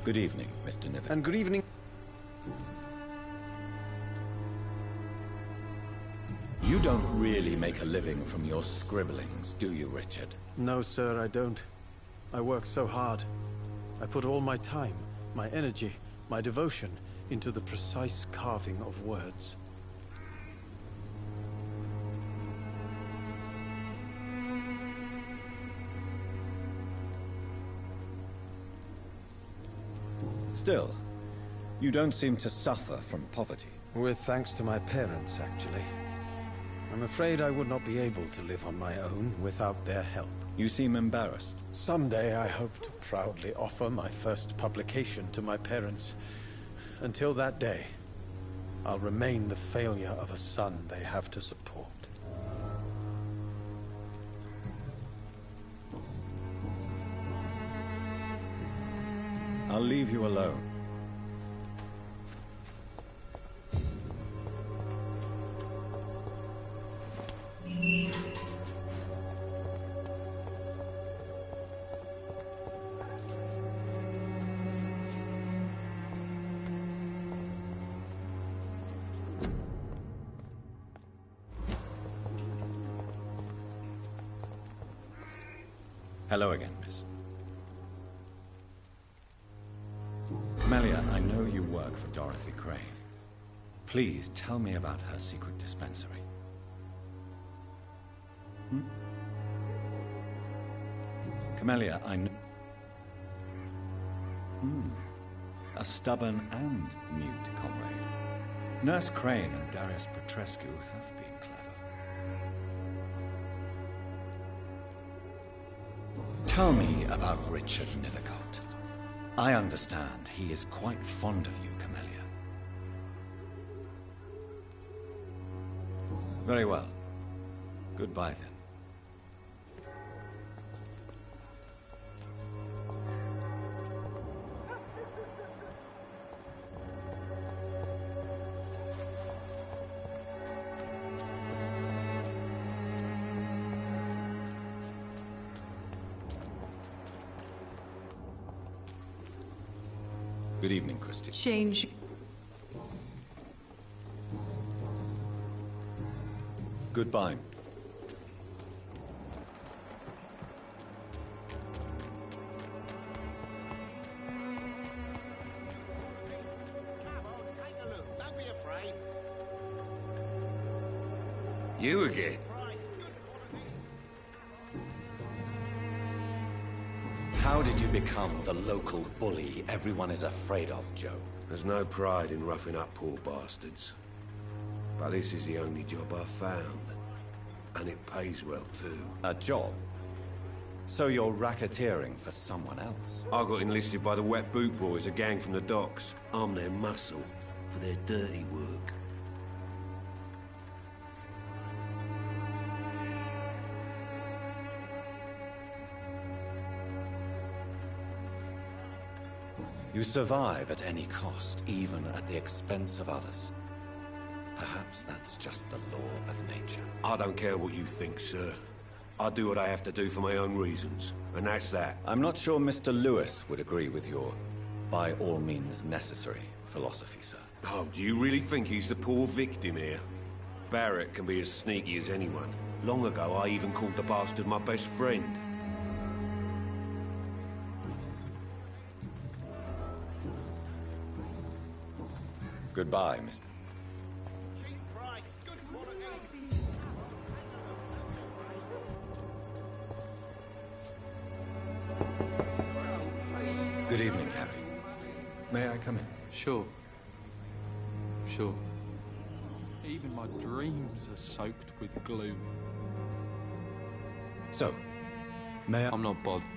Speaker 11: Good evening, Mr. Nither.
Speaker 16: And good evening.
Speaker 11: You don't really make a living from your scribblings, do you, Richard?
Speaker 16: No, sir, I don't. I work so hard. I put all my time, my energy, my devotion into the precise carving of words.
Speaker 11: Still, you don't seem to suffer from poverty.
Speaker 16: With thanks to my parents, actually. I'm afraid I would not be able to live on my own without their help.
Speaker 11: You seem embarrassed.
Speaker 16: Someday I hope to proudly offer my first publication to my parents. Until that day, I'll remain the failure of a son they have to support.
Speaker 11: I'll leave you alone. Hello again, miss. Melia, I know you work for Dorothy Crane. Please tell me about her secret dispensary. Camellia, I know... A stubborn and mute comrade. Nurse Crane and Darius Petrescu have been clever. Tell me about Richard Nithercott. I understand he is quite fond of you, Camellia. Very well. Goodbye, then. Good evening, Christy.
Speaker 15: Change.
Speaker 11: Goodbye.
Speaker 12: Don't be afraid.
Speaker 2: You again?
Speaker 11: How did you become the local bully everyone is afraid of, Joe?
Speaker 2: There's no pride in roughing up poor bastards. But this is the only job I've found. And it pays well, too.
Speaker 11: A job? So you're racketeering for someone else?
Speaker 2: I got enlisted by the Wet Boot Boys, a gang from the docks. I'm their muscle for their dirty work.
Speaker 11: You survive at any cost, even at the expense of others. Perhaps that's just the law of nature.
Speaker 2: I don't care what you think, sir. I do what I have to do for my own reasons, and that's that.
Speaker 11: I'm not sure Mr. Lewis would agree with your by all means necessary philosophy, sir.
Speaker 2: Oh, do you really think he's the poor victim here? Barrett can be as sneaky as anyone. Long ago, I even called the bastard my best friend.
Speaker 11: Goodbye, Mr. Good evening, Harry. May I come in?
Speaker 10: Sure. Sure. Even my dreams are soaked with glue.
Speaker 11: So, may I...
Speaker 10: I'm not bothered.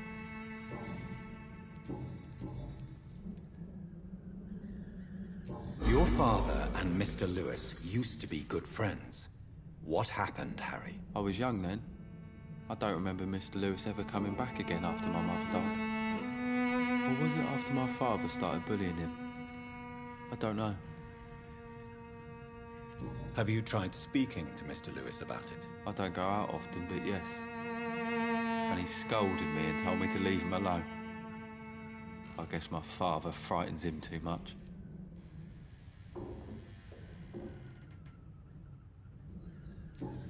Speaker 11: Your father and Mr. Lewis used to be good friends. What happened, Harry?
Speaker 10: I was young then. I don't remember Mr. Lewis ever coming back again after my mother died. Or was it after my father started bullying him? I don't know.
Speaker 11: Have you tried speaking to Mr. Lewis about it?
Speaker 10: I don't go out often, but yes. And he scolded me and told me to leave him alone. I guess my father frightens him too much.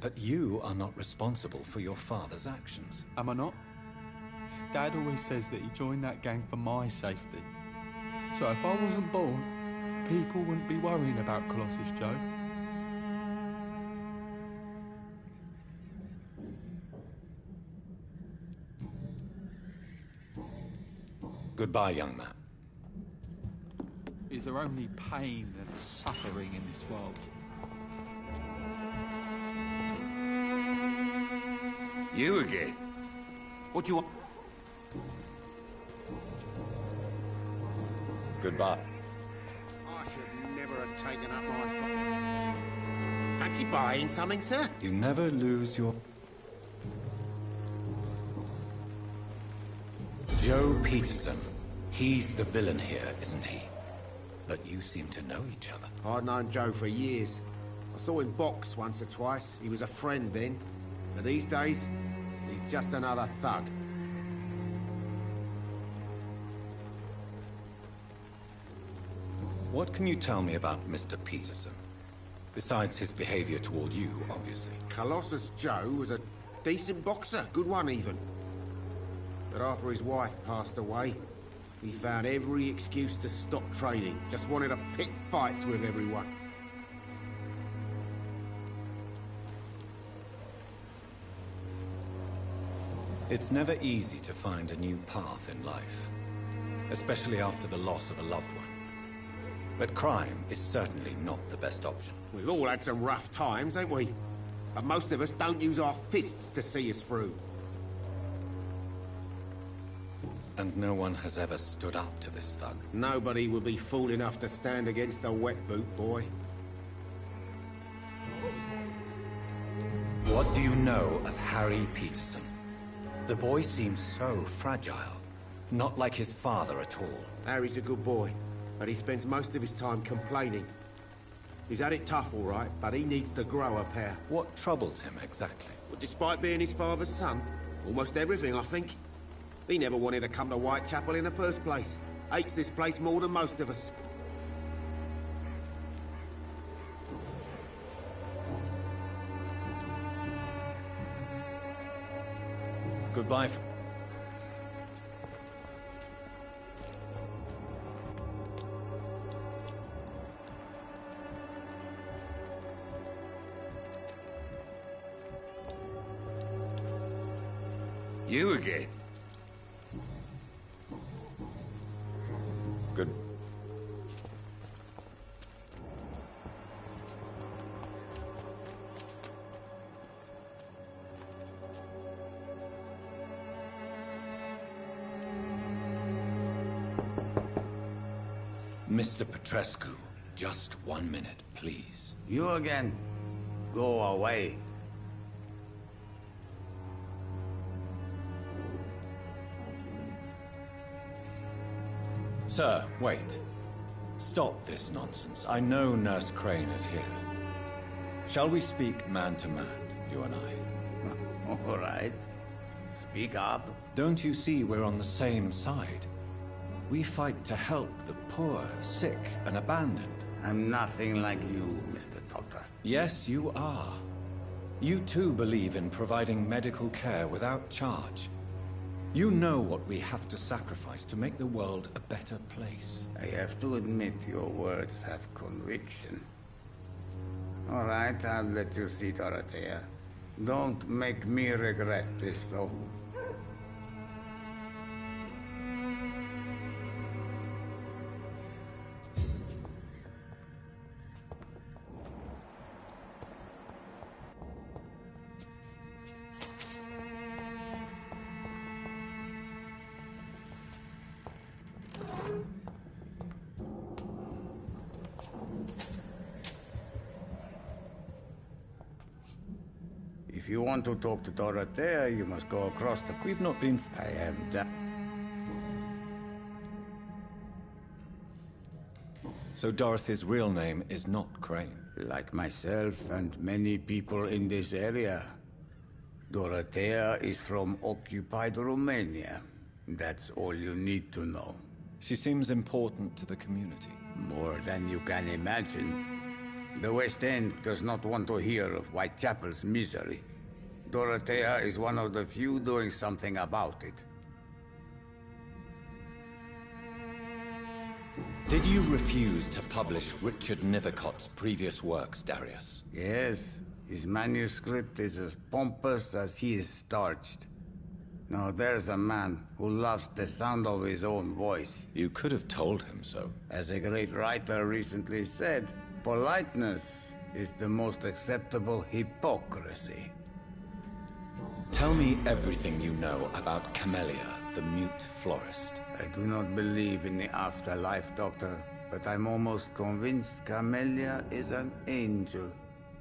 Speaker 11: But you are not responsible for your father's actions.
Speaker 10: Am I not? Dad always says that he joined that gang for my safety. So if I wasn't born, people wouldn't be worrying about Colossus Joe.
Speaker 11: Goodbye, young man.
Speaker 10: Is there only pain and suffering in this world?
Speaker 2: You again? What do you want?
Speaker 11: Goodbye.
Speaker 12: I should never have taken up my... Fancy buying something, sir?
Speaker 11: You never lose your... Joe Peterson. He's the villain here, isn't he? But you seem to know each other.
Speaker 12: I'd known Joe for years. I saw him box once or twice. He was a friend then. But these days, he's just another thug.
Speaker 11: What can you tell me about Mr. Peterson? Besides his behavior toward you, obviously.
Speaker 12: Colossus Joe was a decent boxer, good one even. But after his wife passed away, he found every excuse to stop training. Just wanted to pick fights with everyone.
Speaker 11: It's never easy to find a new path in life, especially after the loss of a loved one. But crime is certainly not the best option.
Speaker 12: We've all had some rough times, ain't we? But most of us don't use our fists to see us through.
Speaker 11: And no one has ever stood up to this thug.
Speaker 12: Nobody would be fool enough to stand against the Wet Boot Boy.
Speaker 11: What do you know of Harry Peterson? The boy seems so fragile. Not like his father at all.
Speaker 12: Harry's a good boy, but he spends most of his time complaining. He's had it tough, all right, but he needs to grow a pair.
Speaker 11: What troubles him exactly?
Speaker 12: Well, despite being his father's son, almost everything, I think. He never wanted to come to Whitechapel in the first place. Hates this place more than most of us.
Speaker 11: Goodbye.
Speaker 2: You again?
Speaker 11: Good.
Speaker 4: Mr. Petrescu, just 1 minute, please.
Speaker 8: You again. Go away.
Speaker 11: Sir, wait. Stop this nonsense. I know Nurse Crane is here. Shall we speak man to man, you and I?
Speaker 8: All right. Speak up.
Speaker 11: Don't you see we're on the same side? We fight to help the poor, sick, and abandoned.
Speaker 8: I'm nothing like you, Mr. Doctor.
Speaker 11: Yes, you are. You too believe in providing medical care without charge. You know what we have to sacrifice to make the world a better place.
Speaker 8: I have to admit your words have conviction. All right, I'll let you see, Dorothea. Don't make me regret this, though. If you want to talk to Dorothea, you must go across the...
Speaker 11: We've not been...
Speaker 8: I am done.
Speaker 11: So Dorothy's real name is not Crane?
Speaker 8: Like myself and many people in this area. Dorothea is from occupied Romania. That's all you need to know.
Speaker 11: She seems important to the community.
Speaker 8: More than you can imagine. The West End does not want to hear of Whitechapel's misery. Dorothea is one of the few doing something about it.
Speaker 11: Did you refuse to publish Richard Nethercott's previous works, Darius?
Speaker 8: Yes. His manuscript is as pompous as he is starched. Now there's a man who loves the sound of his own voice.
Speaker 11: You could have told him so.
Speaker 8: As a great writer recently said, politeness is the most acceptable hypocrisy.
Speaker 11: Tell me everything you know about Camellia, the mute florist.
Speaker 8: I do not believe in the afterlife, Doctor, but I'm almost convinced Camellia is an angel.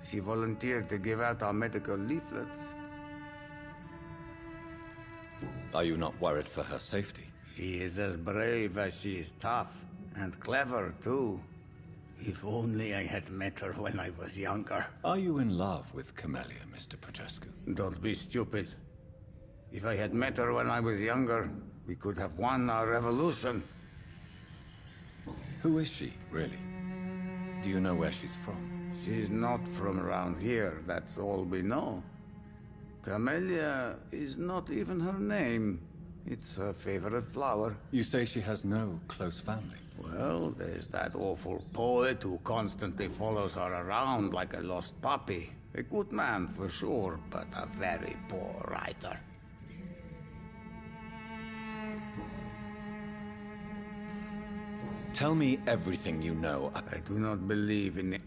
Speaker 8: She volunteered to give out our medical leaflets.
Speaker 11: Are you not worried for her safety?
Speaker 8: She is as brave as she is tough, and clever, too. If only I had met her when I was younger.
Speaker 11: Are you in love with Camellia, Mr. Petrescu?
Speaker 8: Don't be stupid. If I had met her when I was younger, we could have won our revolution.
Speaker 11: Who is she, really? Do you know where she's from?
Speaker 8: She's not from around here, that's all we know. Camellia is not even her name. It's her favorite flower.
Speaker 11: You say she has no close family?
Speaker 8: Well, there's that awful poet who constantly follows her around like a lost puppy. A good man for sure, but a very poor writer.
Speaker 11: Tell me everything you know.
Speaker 8: I do not believe in it.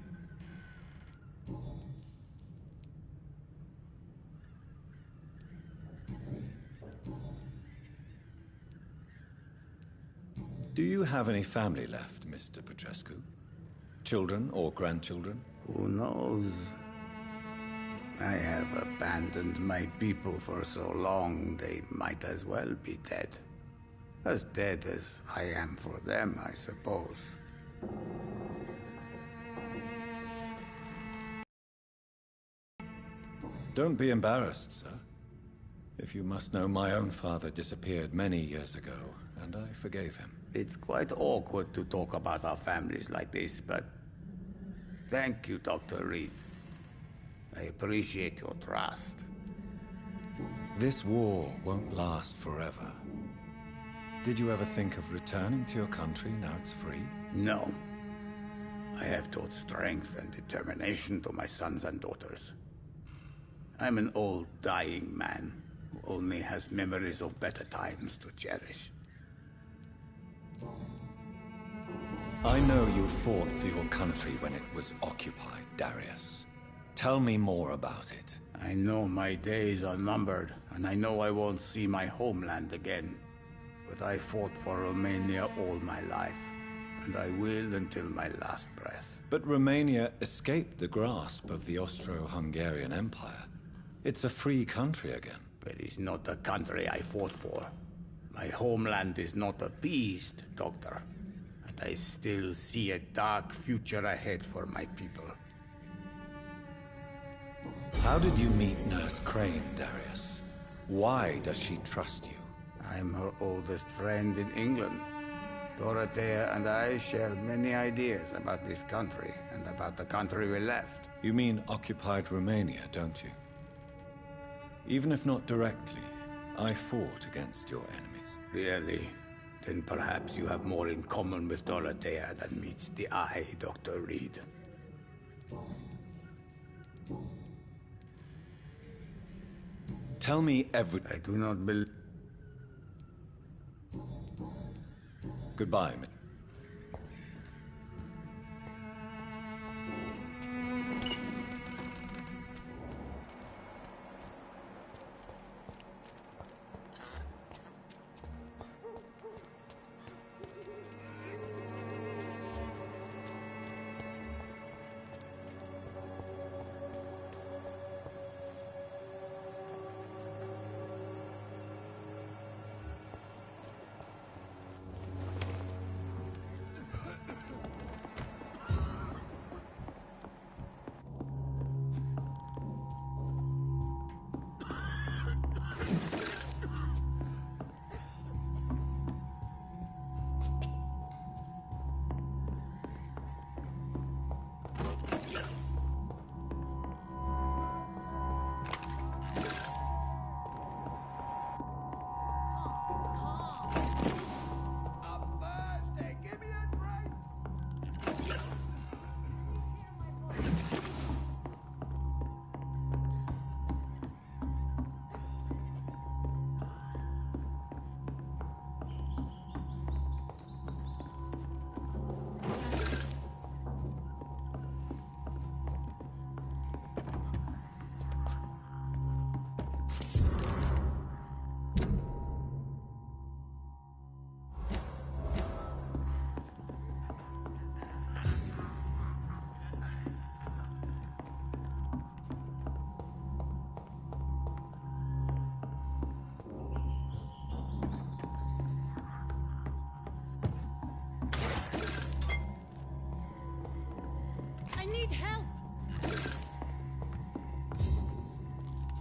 Speaker 11: Do you have any family left, Mr. Petrescu? Children or grandchildren?
Speaker 8: Who knows? I have abandoned my people for so long, they might as well be dead. As dead as I am for them, I suppose.
Speaker 11: Don't be embarrassed, sir. If you must know, my own father disappeared many years ago, and I forgave him.
Speaker 8: It's quite awkward to talk about our families like this, but... Thank you, Dr. Reed. I appreciate your trust.
Speaker 11: This war won't last forever. Did you ever think of returning to your country now it's free?
Speaker 8: No. I have taught strength and determination to my sons and daughters. I'm an old, dying man who only has memories of better times to cherish.
Speaker 11: I know you fought for your country when it was occupied, Darius. Tell me more about it.
Speaker 8: I know my days are numbered, and I know I won't see my homeland again. But I fought for Romania all my life, and I will until my last breath.
Speaker 11: But Romania escaped the grasp of the Austro-Hungarian Empire. It's a free country again.
Speaker 8: But it's not the country I fought for. My homeland is not appeased, Doctor. And I still see a dark future ahead for my people.
Speaker 11: How did you meet Nurse Crane, Darius? Why does she trust you?
Speaker 8: I'm her oldest friend in England. Dorothea and I share many ideas about this country and about the country we left.
Speaker 11: You mean occupied Romania, don't you? Even if not directly, I fought against your enemies.
Speaker 8: Really? Then perhaps you have more in common with Dorothea than meets the eye, Dr. Reed.
Speaker 11: Tell me everything.
Speaker 8: I do not believe...
Speaker 11: Goodbye,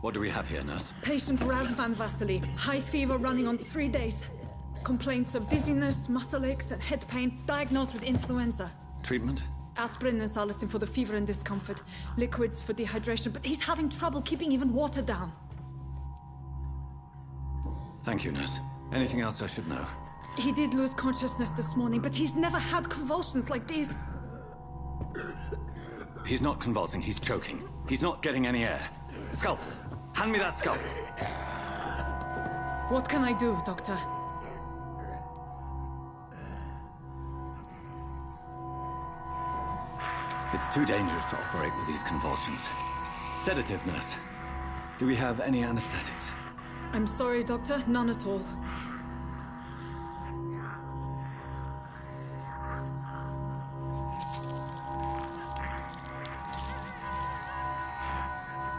Speaker 11: What do we have here, nurse?
Speaker 9: Patient Razvan Vasily. High fever running on 3 days. Complaints of dizziness, muscle aches, and head pain. Diagnosed with influenza.
Speaker 11: Treatment?
Speaker 9: Aspirin and salicin for the fever and discomfort. Liquids for dehydration, but he's having trouble keeping even water down.
Speaker 11: Thank you, nurse. Anything else I should know?
Speaker 9: He did lose consciousness this morning, but he's never had convulsions like these.
Speaker 11: He's not convulsing, he's choking. He's not getting any air. Scalpel! Hand me that scalpel!
Speaker 9: What can I do, Doctor?
Speaker 11: It's too dangerous to operate with these convulsions. Sedative, nurse. Do we have any anesthetics?
Speaker 9: I'm sorry, Doctor. None at all.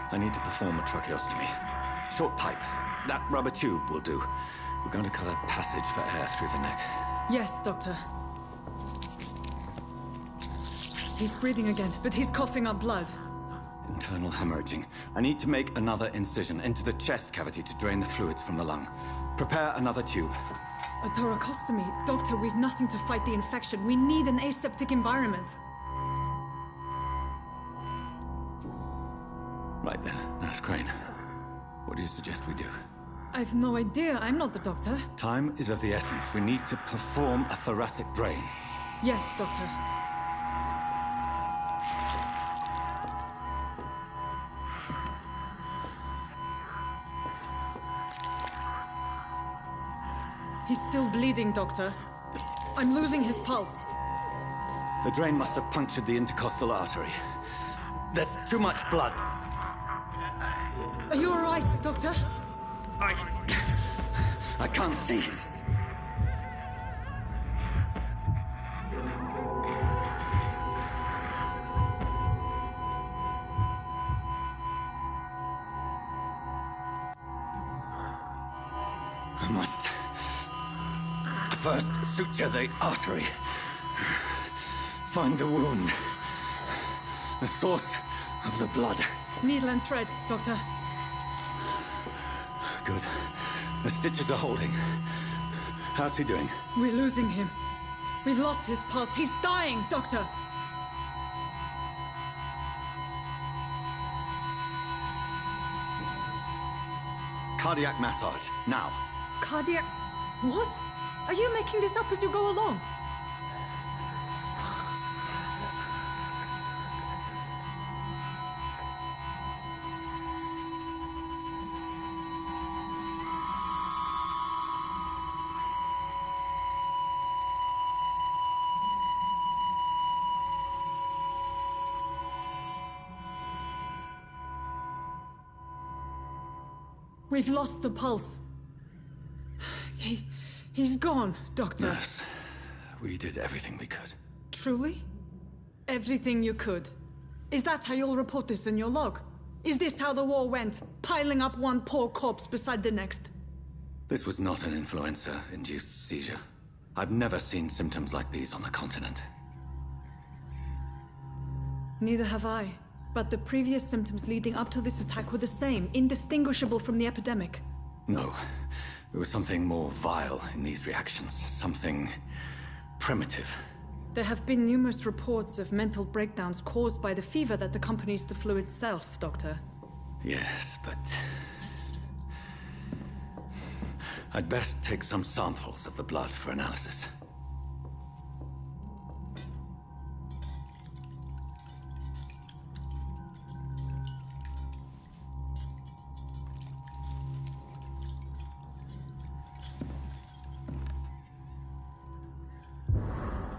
Speaker 11: I need to perform a tracheostomy. Short pipe. That rubber tube will do. We're going to cut a passage for air through the neck.
Speaker 9: Yes, Doctor. He's breathing again, but he's coughing up blood.
Speaker 11: Internal hemorrhaging. I need to make another incision into the chest cavity to drain the fluids from the lung. Prepare another tube.
Speaker 9: A thoracostomy? Doctor, we've nothing to fight the infection. We need an aseptic environment.
Speaker 11: Right then, Nurse Crane. What do you suggest we do?
Speaker 9: I've no idea. I'm not the doctor.
Speaker 11: Time is of the essence. We need to perform a thoracic drain.
Speaker 9: Yes, Doctor. He's still bleeding, Doctor. I'm losing his pulse.
Speaker 4: The drain must have punctured the intercostal artery. There's too much blood.
Speaker 9: Are you all right, Doctor?
Speaker 4: I can't see. I must first suture the artery. Find the wound. The source of the blood.
Speaker 9: Needle and thread, Doctor.
Speaker 4: Good. The stitches are holding. How's he doing?
Speaker 9: We're losing him. We've lost his pulse. He's dying, Doctor!
Speaker 4: Cardiac massage, now.
Speaker 9: Cardiac... What? Are you making this up as you go along? We've lost the pulse. He's gone, Doctor.
Speaker 4: Nurse, we did everything we could.
Speaker 9: Truly? Everything you could? Is that how you'll report this in your log? Is this how the war went? Piling up one poor corpse beside the next?
Speaker 4: This was not an influenza-induced seizure. I've never seen symptoms like these on the continent.
Speaker 9: Neither have I. But the previous symptoms leading up to this attack were the same, indistinguishable from the epidemic.
Speaker 4: No. There was something more vile in these reactions. Something primitive.
Speaker 9: There have been numerous reports of mental breakdowns caused by the fever that accompanies the flu itself, Doctor.
Speaker 4: Yes, but... I'd best take some samples of the blood for analysis.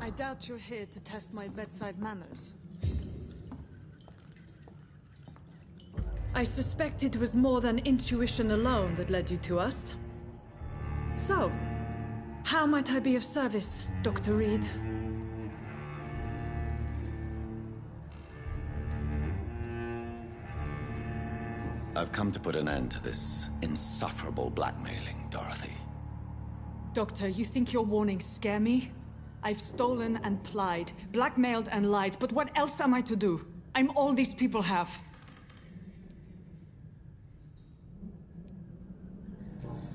Speaker 9: I doubt you're here to test my bedside manners. I suspect it was more than intuition alone that led you to us. So, how might I be of service, Dr. Reed?
Speaker 4: I've come to put an end to this insufferable blackmailing, Dorothy.
Speaker 9: Doctor, you think your warnings scare me? I've stolen and plied, blackmailed and lied, but what else am I to do? I'm all these people have.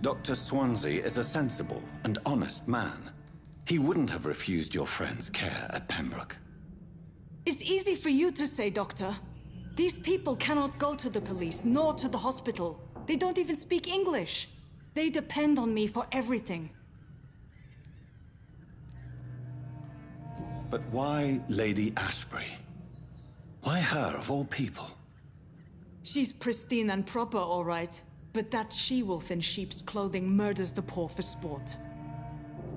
Speaker 4: Dr. Swansea is a sensible and honest man. He wouldn't have refused your friend's care at Pembroke.
Speaker 9: It's easy for you to say, Doctor. These people cannot go to the police, nor to the hospital. They don't even speak English. They depend on me for everything.
Speaker 4: But why Lady Ashbury? Why her, of all people?
Speaker 9: She's pristine and proper, all right. But that she-wolf in sheep's clothing murders the poor for sport.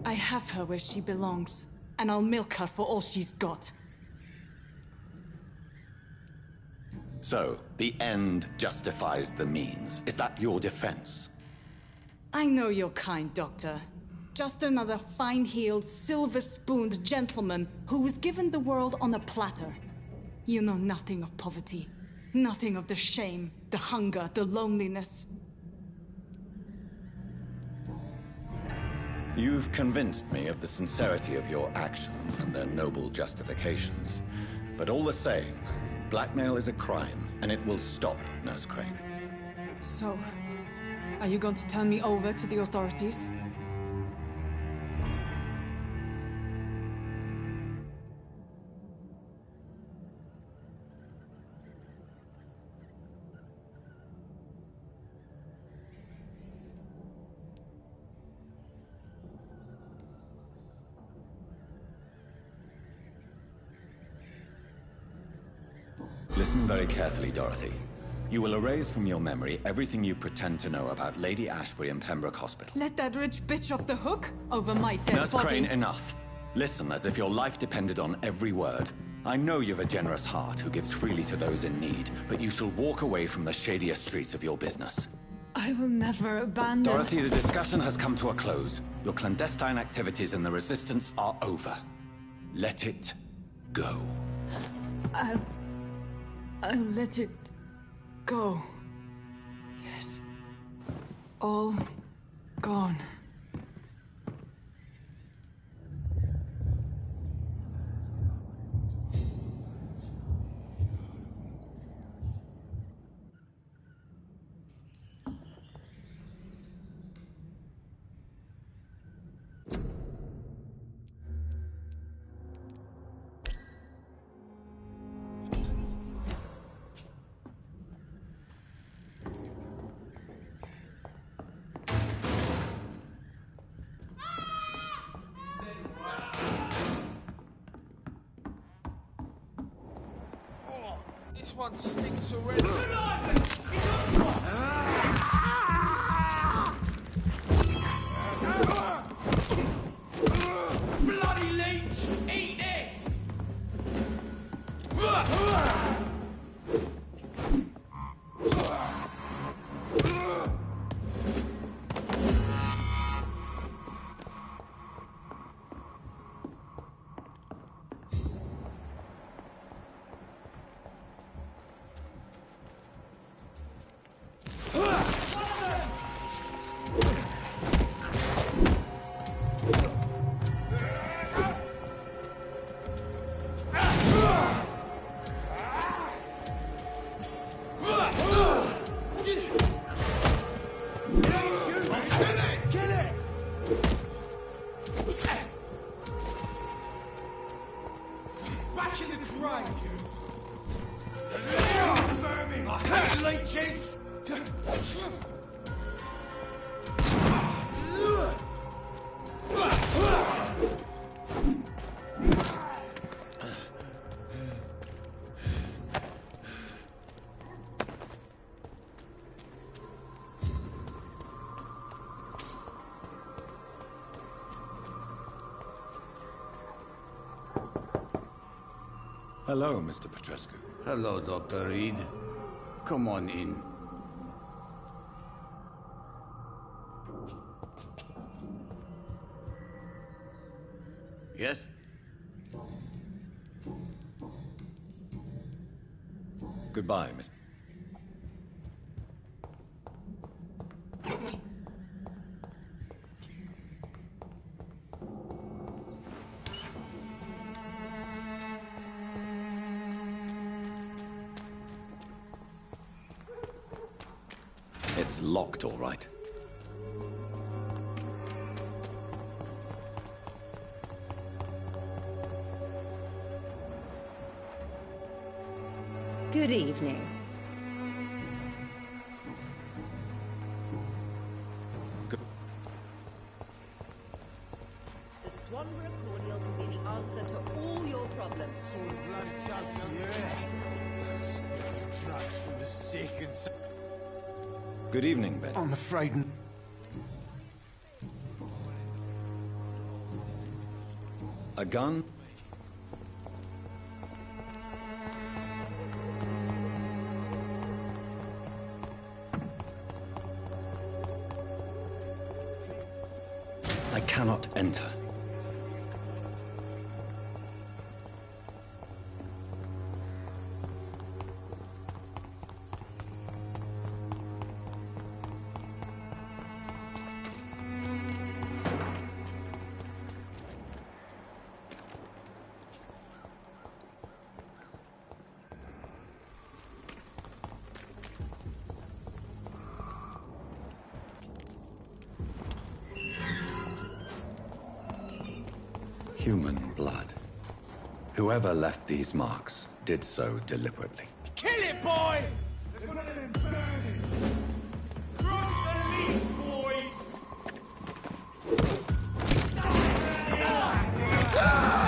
Speaker 9: I have her where she belongs, and I'll milk her for all she's got.
Speaker 4: So, the end justifies the means. Is that your defense?
Speaker 9: I know you're kind, Doctor. Just another fine-heeled, silver-spooned gentleman who was given the world on a platter. You know nothing of poverty. Nothing of the shame, the hunger, the loneliness.
Speaker 4: You've convinced me of the sincerity of your actions and their noble justifications. But all the same, blackmail is a crime, and it will stop, Nurse Crane.
Speaker 9: So, are you going to turn me over to the authorities?
Speaker 4: Listen very carefully, Dorothy. You will erase from your memory everything you pretend to know about Lady Ashbury and Pembroke Hospital.
Speaker 9: Let that rich bitch off the hook over my dead
Speaker 4: Nurse
Speaker 9: body.
Speaker 4: Crane, enough. Listen as if your life depended on every word. I know you've a generous heart who gives freely to those in need, but you shall walk away from the shadier streets of your business.
Speaker 9: I will never abandon...
Speaker 4: Dorothy, the discussion has come to a close. Your clandestine activities in the Resistance are over. Let it go.
Speaker 9: I'll let it go. Yes. All gone.
Speaker 5: This one stinks already.
Speaker 3: It's up to us! Bloody leech! Eat this! Back in the grave, you! Vermin! I hate leeches!
Speaker 4: Hello, Mr. Petrescu.
Speaker 8: Hello, Dr. Reed. Come on in. Yes?
Speaker 4: Goodbye, Mr. It's locked, all right.
Speaker 6: Good evening.
Speaker 17: The Swanborough cordial can be the answer to all your problems.
Speaker 1: Sort of bloody joke to you, eh? Stealing drugs from the sick and so...
Speaker 4: Good evening, Ben.
Speaker 1: I'm afraid...
Speaker 4: A gun? I cannot enter. Human blood. Whoever left these marks did so deliberately.
Speaker 3: Kill it, boy! They're gonna let him burn it! Drop the leash, boys! Ah!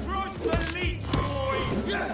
Speaker 3: Crush the leech, boys!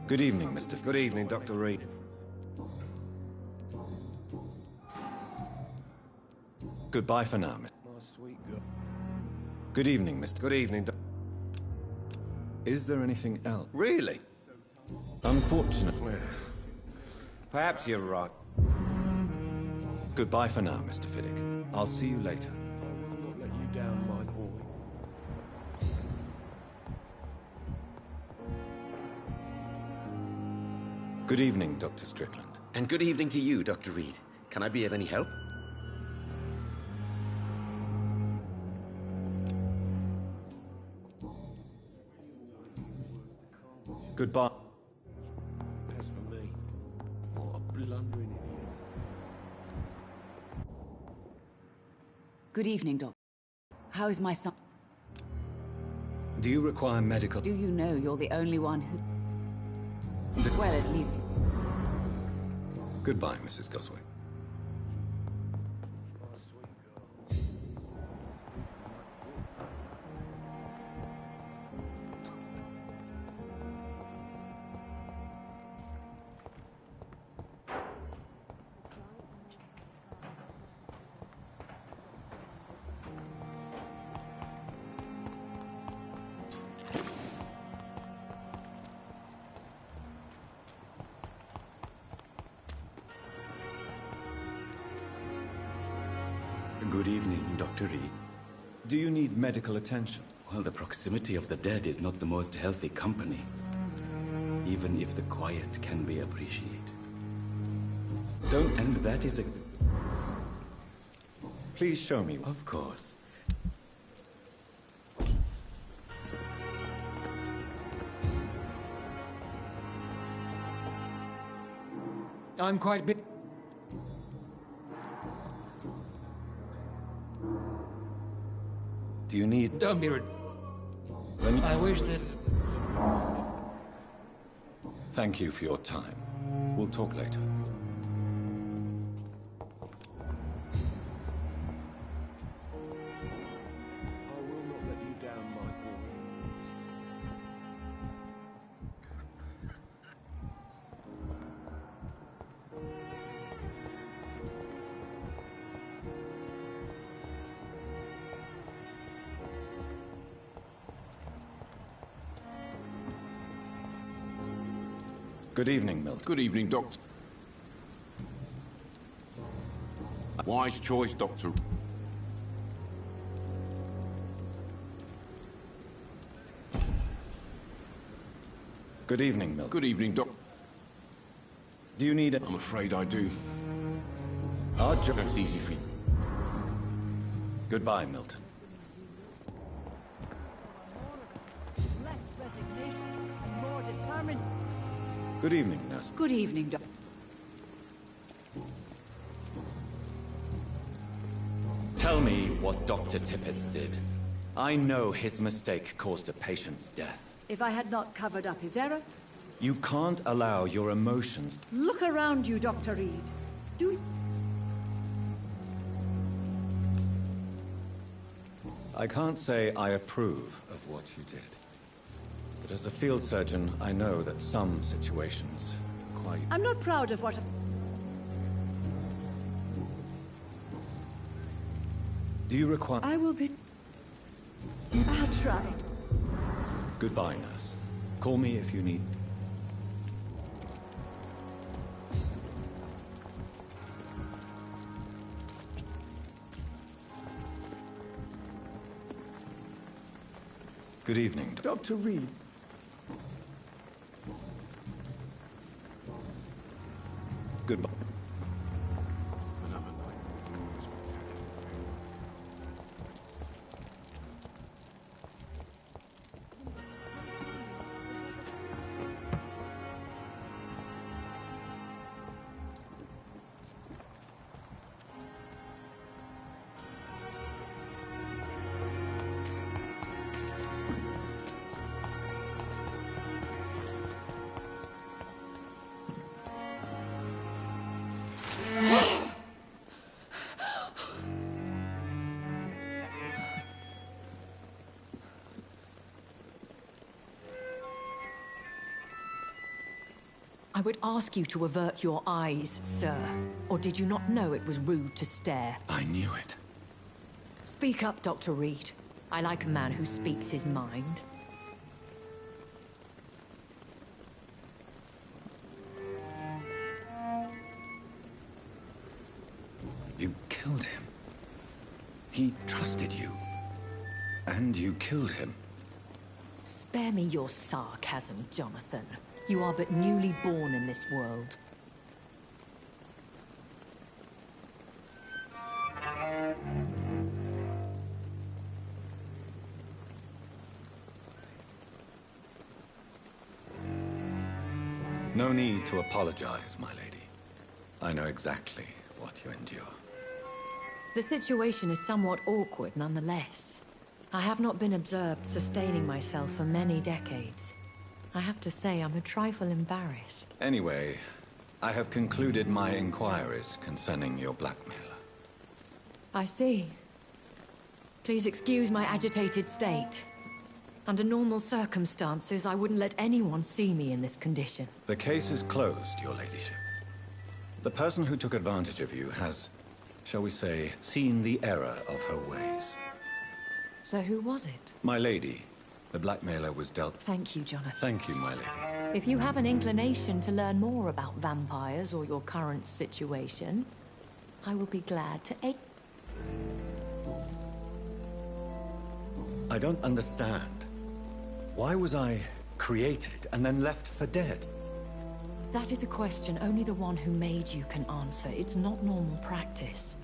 Speaker 11: Good evening, Mr.
Speaker 2: Good evening, Dr. Reed.
Speaker 11: Goodbye for now, Miss.
Speaker 2: Sweet girl.
Speaker 11: Good evening, Mr.
Speaker 2: Good evening,
Speaker 11: Is there anything else?
Speaker 2: Really?
Speaker 11: Unfortunately.
Speaker 2: Perhaps you're right.
Speaker 11: Goodbye for now, Mr. Fiddick. I'll see you later.
Speaker 2: I will not let you down, my boy.
Speaker 11: Good evening, Dr. Strickland.
Speaker 18: And good evening to you, Dr. Reed. Can I be of any help?
Speaker 11: Goodbye.
Speaker 2: As for me, what a blundering idiot.
Speaker 19: Good evening, Doc. How is my son?
Speaker 11: Do you require medical...
Speaker 19: Do you know you're the only one who... Well, at least...
Speaker 11: Goodbye, Mrs. Goswick.
Speaker 18: Good evening, Dr. Reed.
Speaker 11: Do you need medical attention?
Speaker 18: Well, the proximity of the dead is not the most healthy company, even if the quiet can be appreciated.
Speaker 11: Don't...
Speaker 18: And that is a...
Speaker 11: Please show me.
Speaker 18: Of course.
Speaker 14: I'm quite big.
Speaker 11: Do you need...
Speaker 14: Don't be I wish that...
Speaker 11: Thank you for your time. We'll talk later.
Speaker 2: I will not let you down, my boy.
Speaker 11: Good evening, Milton.
Speaker 13: Good evening, Doctor. Wise choice, Doctor.
Speaker 11: Good evening, Milton.
Speaker 13: Good evening, Doc.
Speaker 11: Do you need...
Speaker 13: I'm afraid I do.
Speaker 11: Our job...
Speaker 13: That's easy for you.
Speaker 11: Goodbye, Milton.
Speaker 7: Less resignation, more determined.
Speaker 11: Good evening, nurse.
Speaker 19: Good evening, Doc.
Speaker 11: Tell me what Dr. Tippett did. I know his mistake caused a patient's death.
Speaker 20: If I had not covered up his error...
Speaker 11: You can't allow your emotions...
Speaker 20: Look around you, Dr. Reed. Do...
Speaker 11: I can't say I approve of what you did. But as a field surgeon, I know that some situations require...
Speaker 20: I'm not proud of what...
Speaker 11: Do you require...
Speaker 20: I will be... I'll try.
Speaker 11: Goodbye, nurse. Call me if you need... Good evening.
Speaker 1: Dr. Reed.
Speaker 11: Goodbye.
Speaker 21: would ask you to avert your eyes, sir. Or did you not know it was rude to stare?
Speaker 4: I knew it.
Speaker 21: Speak up, Dr. Reed. I like a man who speaks his mind.
Speaker 4: You killed him. He trusted you. And you killed him.
Speaker 21: Spare me your sarcasm, Jonathan. You are but newly born in this world.
Speaker 4: No need to apologize, my lady. I know exactly what you endure.
Speaker 21: The situation is somewhat awkward nonetheless. I have not been observed sustaining myself for many decades. I have to say I'm a trifle embarrassed.
Speaker 4: Anyway, I have concluded my inquiries concerning your blackmailer.
Speaker 21: I see. Please excuse my agitated state. Under normal circumstances, I wouldn't let anyone see me in this condition.
Speaker 4: The case is closed, your ladyship. The person who took advantage of you has, shall we say, seen the error of her ways.
Speaker 21: So who was it?
Speaker 4: My lady. The blackmailer was dealt...
Speaker 21: Thank you, Jonathan.
Speaker 4: Thank you, my lady.
Speaker 21: If you have an inclination to learn more about vampires or your current situation, I will be glad to aid.
Speaker 4: I don't understand. Why was I created and then left for dead?
Speaker 21: That is a question only the one who made you can answer. It's not normal practice.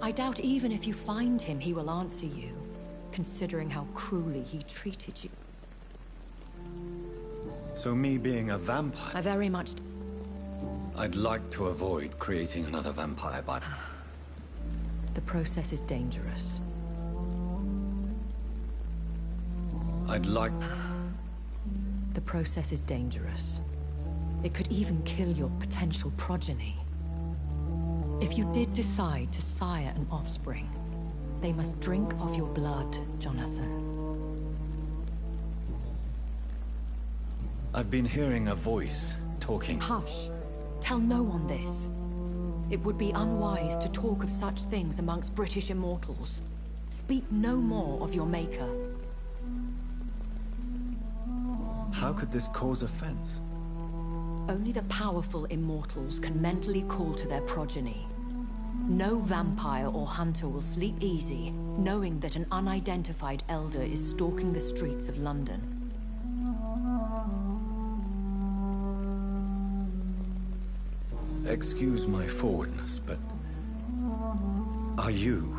Speaker 21: I doubt even if you find him, he will answer you, considering how cruelly he treated you.
Speaker 4: So me being a vampire...
Speaker 21: I very much...
Speaker 4: I'd like to avoid creating another vampire by...
Speaker 21: The process is dangerous.
Speaker 4: I'd like...
Speaker 21: The process is dangerous. It could even kill your potential progeny. If you did decide to sire an offspring, they must drink of your blood, Jonathan.
Speaker 4: I've been hearing a voice talking...
Speaker 21: Hush. Tell no one this. It would be unwise to talk of such things amongst British immortals. Speak no more of your maker.
Speaker 4: How could this cause offense?
Speaker 21: Only the powerful immortals can mentally call to their progeny. No vampire or hunter will sleep easy, knowing that an unidentified elder is stalking the streets of London.
Speaker 4: Excuse my forwardness, but... Are you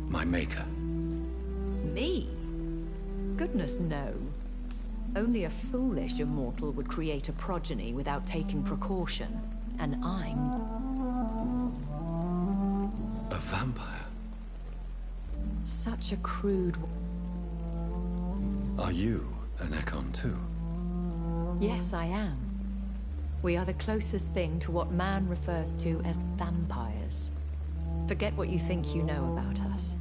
Speaker 4: my maker?
Speaker 21: Me? Goodness, no. Only a foolish immortal would create a progeny without taking precaution, and I'm...
Speaker 4: A vampire?
Speaker 21: Such a crude...
Speaker 4: Are you an Ekon too?
Speaker 21: Yes, I am. We are the closest thing to what man refers to as vampires. Forget what you think you know about us.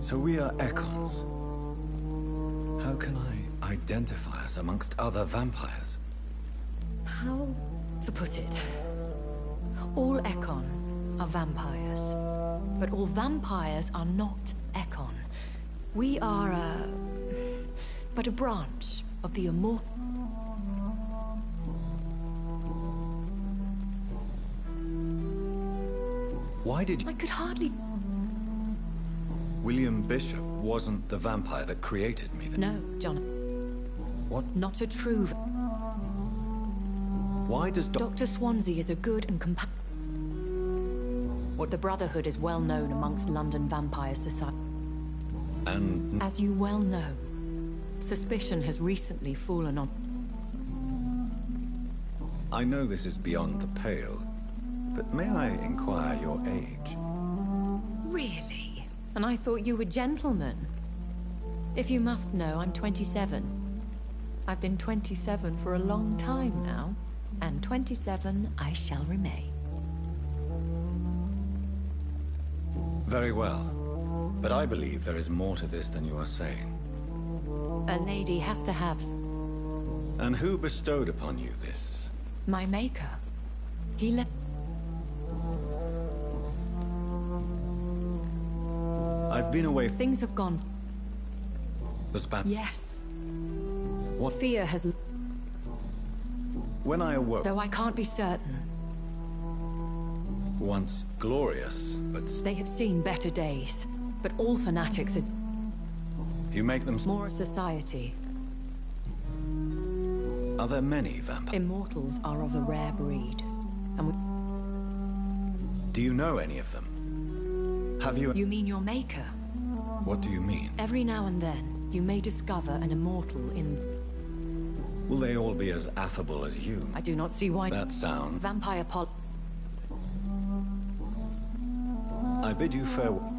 Speaker 4: So we are Ekons. How can I identify us amongst other vampires?
Speaker 21: How to put it? All Ekon are vampires. But all vampires are not Ekon. We are but a branch of the immortal...
Speaker 4: Why did you...
Speaker 21: I could hardly...
Speaker 4: William Bishop wasn't the vampire that created me then?
Speaker 21: No, John.
Speaker 4: What?
Speaker 21: Not a true...
Speaker 4: Why does
Speaker 21: Dr. Swansea is a good and What the Brotherhood is well known amongst London vampire society.
Speaker 4: And...
Speaker 21: As you well know, suspicion has recently fallen on...
Speaker 4: I know this is beyond the pale, but may I inquire your age?
Speaker 21: Really? And I thought you were gentlemen. If you must know, I'm 27. I've been 27 for a long time now, and 27 I shall remain.
Speaker 4: Very well, but I believe there is more to this than you are saying.
Speaker 21: A lady has to have...
Speaker 11: And who bestowed upon you this?
Speaker 21: My maker. He left...
Speaker 11: I've been away...
Speaker 21: Things have gone...
Speaker 11: The span...
Speaker 21: Yes.
Speaker 11: What?
Speaker 21: Fear has...
Speaker 11: When I awoke...
Speaker 21: Though I can't be certain.
Speaker 11: Once glorious, but...
Speaker 21: They have seen better days. But all fanatics are...
Speaker 11: You make them...
Speaker 21: More a society.
Speaker 11: Are there many vampires?
Speaker 21: Immortals are of a rare breed. And we...
Speaker 11: Do you know any of them? Have you...
Speaker 21: You mean your maker?
Speaker 11: What do you mean?
Speaker 21: Every now and then, you may discover an immortal in...
Speaker 11: Will they all be as affable as you?
Speaker 21: I do not see why...
Speaker 11: That sound...
Speaker 21: Vampire-pol...
Speaker 11: I bid you farewell.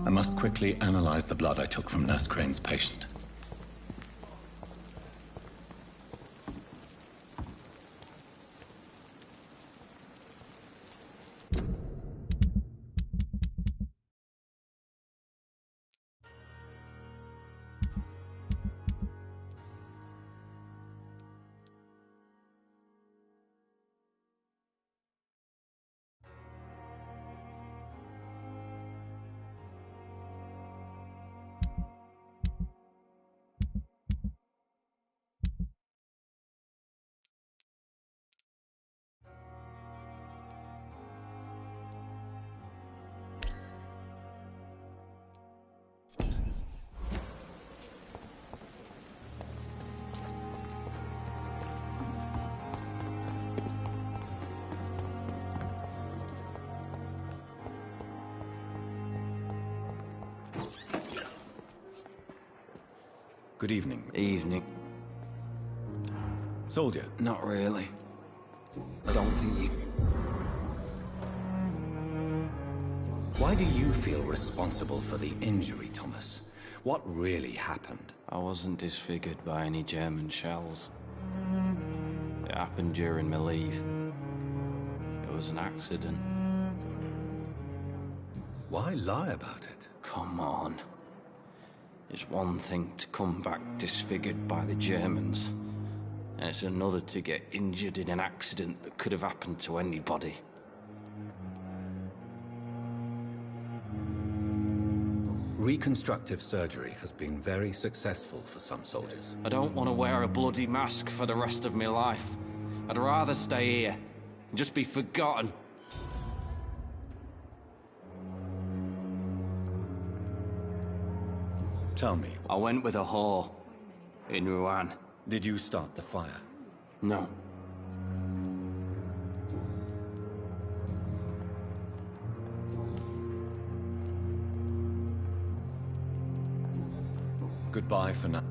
Speaker 4: I must quickly analyze the blood I took from Nurse Crane's patient.
Speaker 11: Good evening.
Speaker 16: Evening.
Speaker 11: Soldier?
Speaker 16: Not really. I don't think you...
Speaker 11: Why do you feel responsible for the injury, Thomas? What really happened?
Speaker 10: I wasn't disfigured by any German shells. It happened during my leave. It was an accident.
Speaker 11: Why lie about it?
Speaker 10: Come on. It's one thing to come back disfigured by the Germans, and it's another to get injured in an accident that could have happened to anybody.
Speaker 11: Reconstructive surgery has been very successful for some soldiers.
Speaker 10: I don't want to wear a bloody mask for the rest of my life. I'd rather stay here and just be forgotten.
Speaker 11: Tell me.
Speaker 10: I went with a whore in Rouen.
Speaker 11: Did you start the fire?
Speaker 10: No.
Speaker 11: Goodbye for now.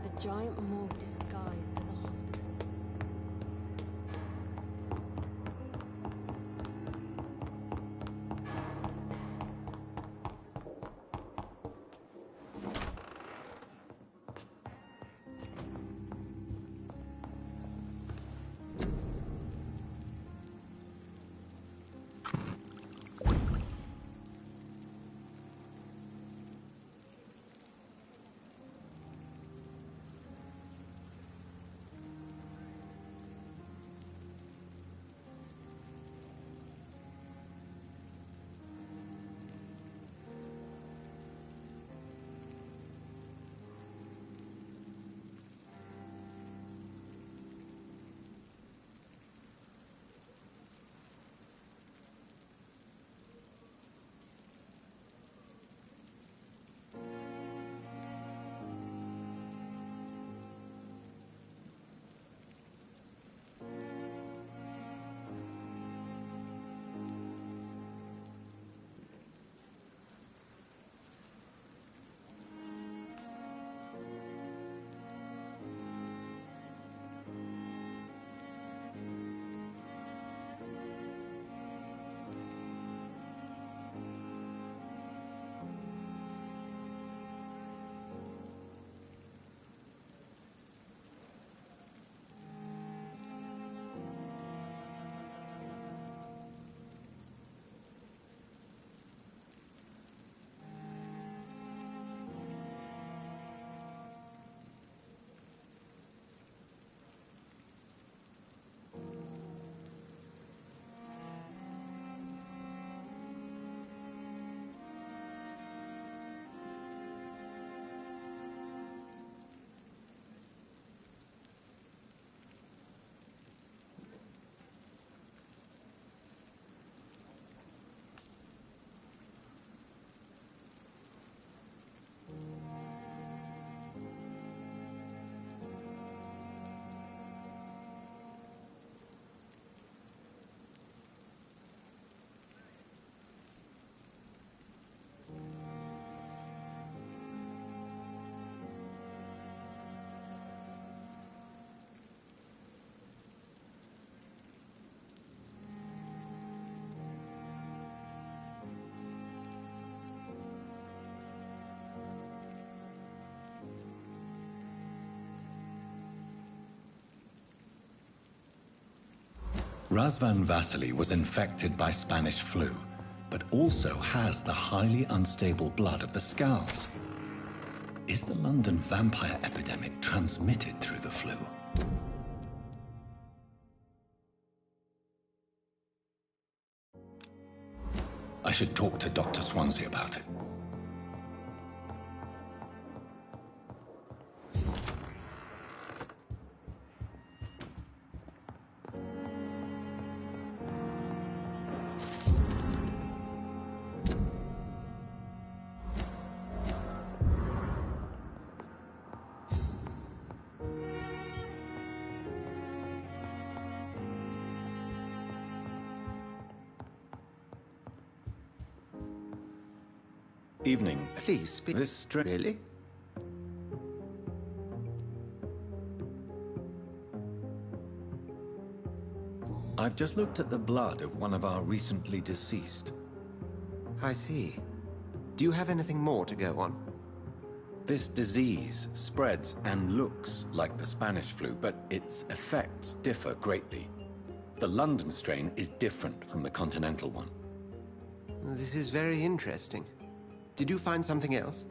Speaker 22: A giant morgue disguised as a hospital.
Speaker 4: Razvan Vasily was infected by Spanish flu, but also has the highly unstable blood of the Scowls. Is the London vampire epidemic transmitted through the flu? I should talk to Dr. Swansea about it. Evening.
Speaker 12: Please speak.
Speaker 4: This
Speaker 12: Really?
Speaker 4: I've just looked at the blood of one of our recently deceased.
Speaker 12: I see. Do you have anything more to go on?
Speaker 4: This disease spreads and looks like the Spanish flu, but its effects differ greatly. The London strain is different from the continental one.
Speaker 12: This is very interesting. Did you find something else?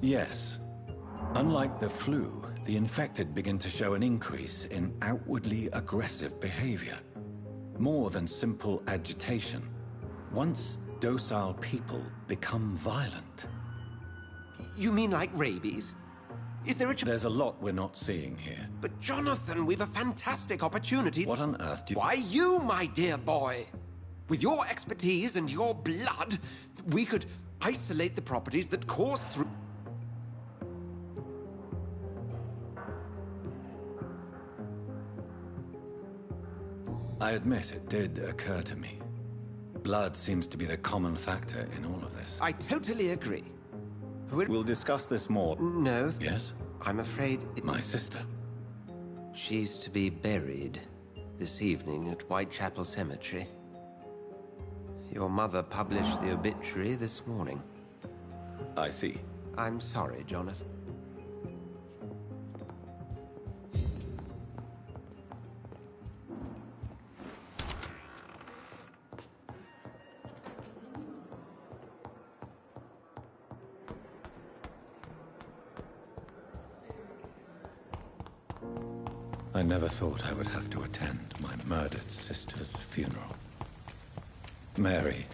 Speaker 4: Yes. Unlike the flu, the infected begin to show an increase in outwardly aggressive behavior. More than simple agitation. Once docile people become violent.
Speaker 12: You mean like rabies? Is there a
Speaker 4: There's a lot we're not seeing here.
Speaker 12: But Jonathan, we've a fantastic opportunity.
Speaker 4: What on earth do you...
Speaker 12: Why, you, my dear boy. With your expertise and your blood, we could isolate the properties that course through...
Speaker 4: I admit it did occur to me. Blood seems to be the common factor in all of this.
Speaker 12: I totally agree.
Speaker 4: We'll discuss this more.
Speaker 12: No.
Speaker 4: Yes?
Speaker 12: I'm afraid...
Speaker 4: My sister.
Speaker 12: She's to be buried this evening at Whitechapel Cemetery. Your mother published the obituary this morning.
Speaker 4: I see.
Speaker 12: I'm sorry, Jonathan.
Speaker 4: I never thought I would have to attend my murdered sister's funeral. Mary,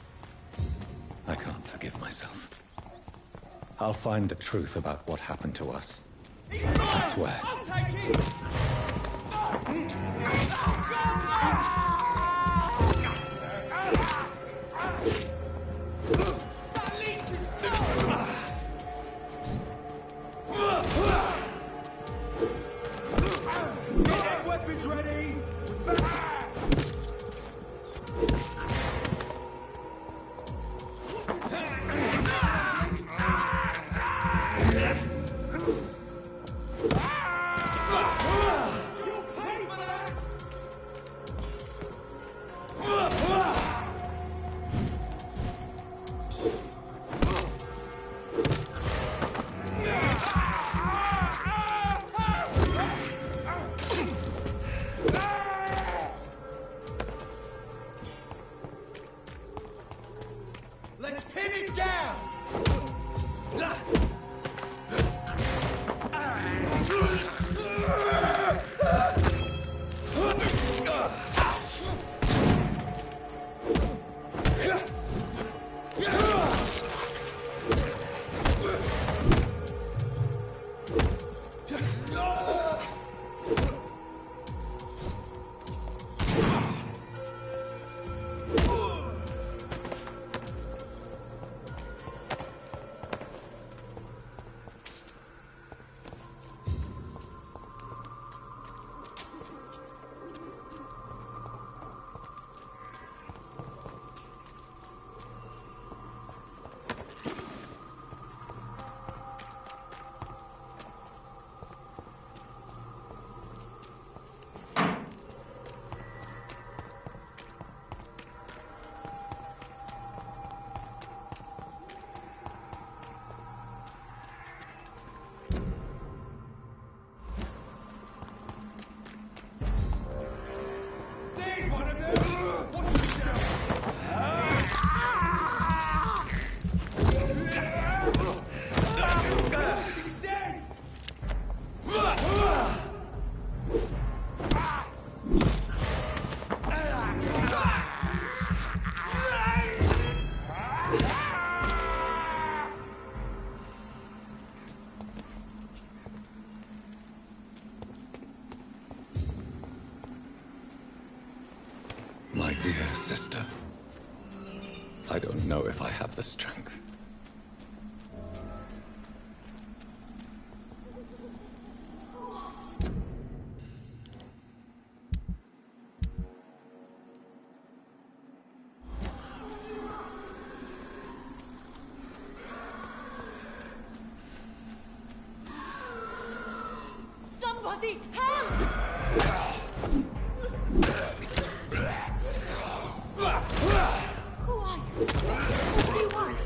Speaker 4: I can't forgive myself. I'll find the truth about what happened to us. I swear.
Speaker 3: I'll take it! That leech is Get weapons ready! Let's pin it down!
Speaker 4: don't know if I have the strength.
Speaker 20: Somebody help! Who are you? What do you want?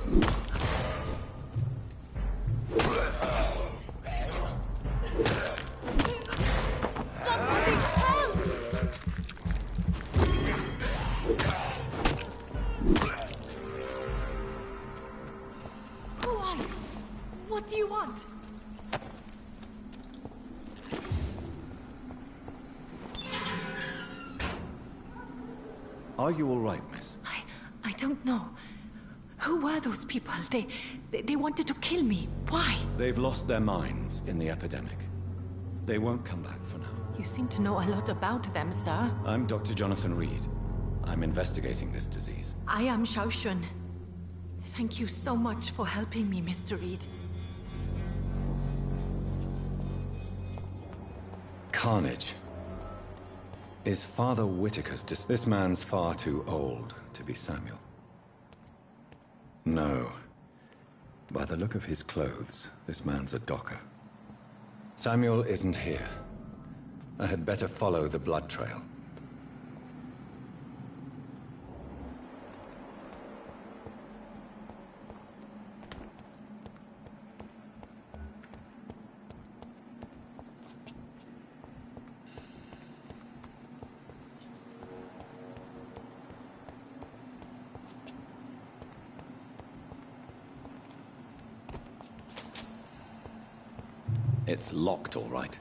Speaker 20: Somebody help! Who are you? What do you want?
Speaker 11: Are you all right, miss?
Speaker 21: I don't know. Who were those people? They wanted to kill me. Why?
Speaker 11: They've lost their minds in the epidemic. They won't come back for now.
Speaker 21: You seem to know a lot about them, sir.
Speaker 11: I'm Dr. Jonathan Reed. I'm investigating this disease.
Speaker 21: I am Xiaoshun. Thank you so much for helping me, Mr. Reed.
Speaker 4: Carnage. Is Father Whitaker's This man's far too old to be Samuel. No. By the look of his clothes, this man's a docker. Samuel isn't here. I had better follow the blood trail. It's locked, all right.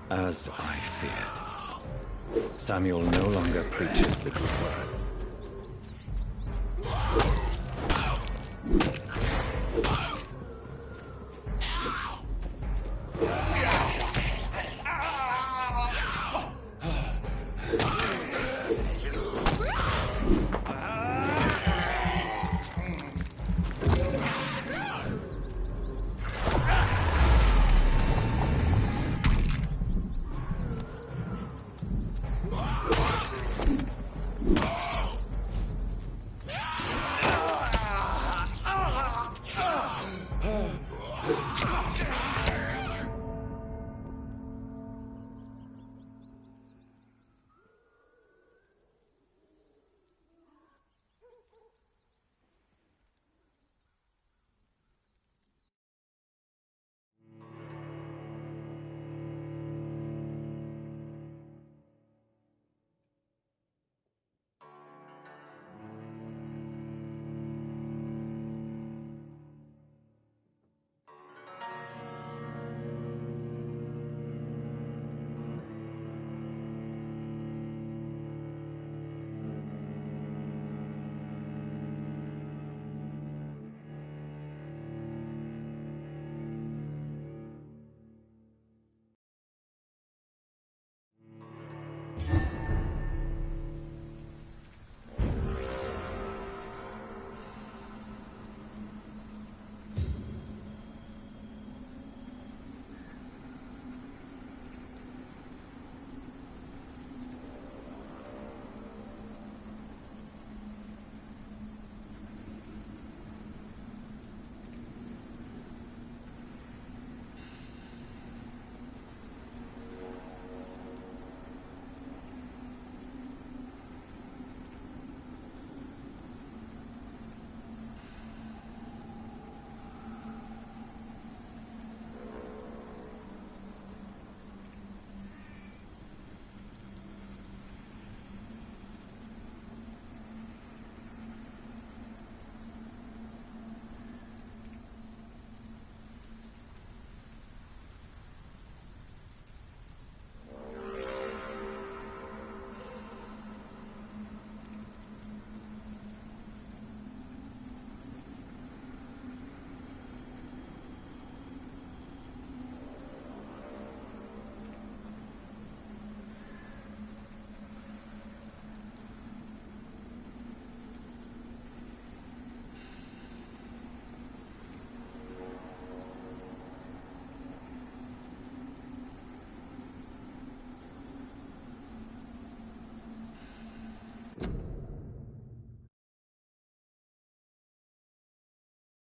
Speaker 4: As I feared, Samuel no longer preaches the good word.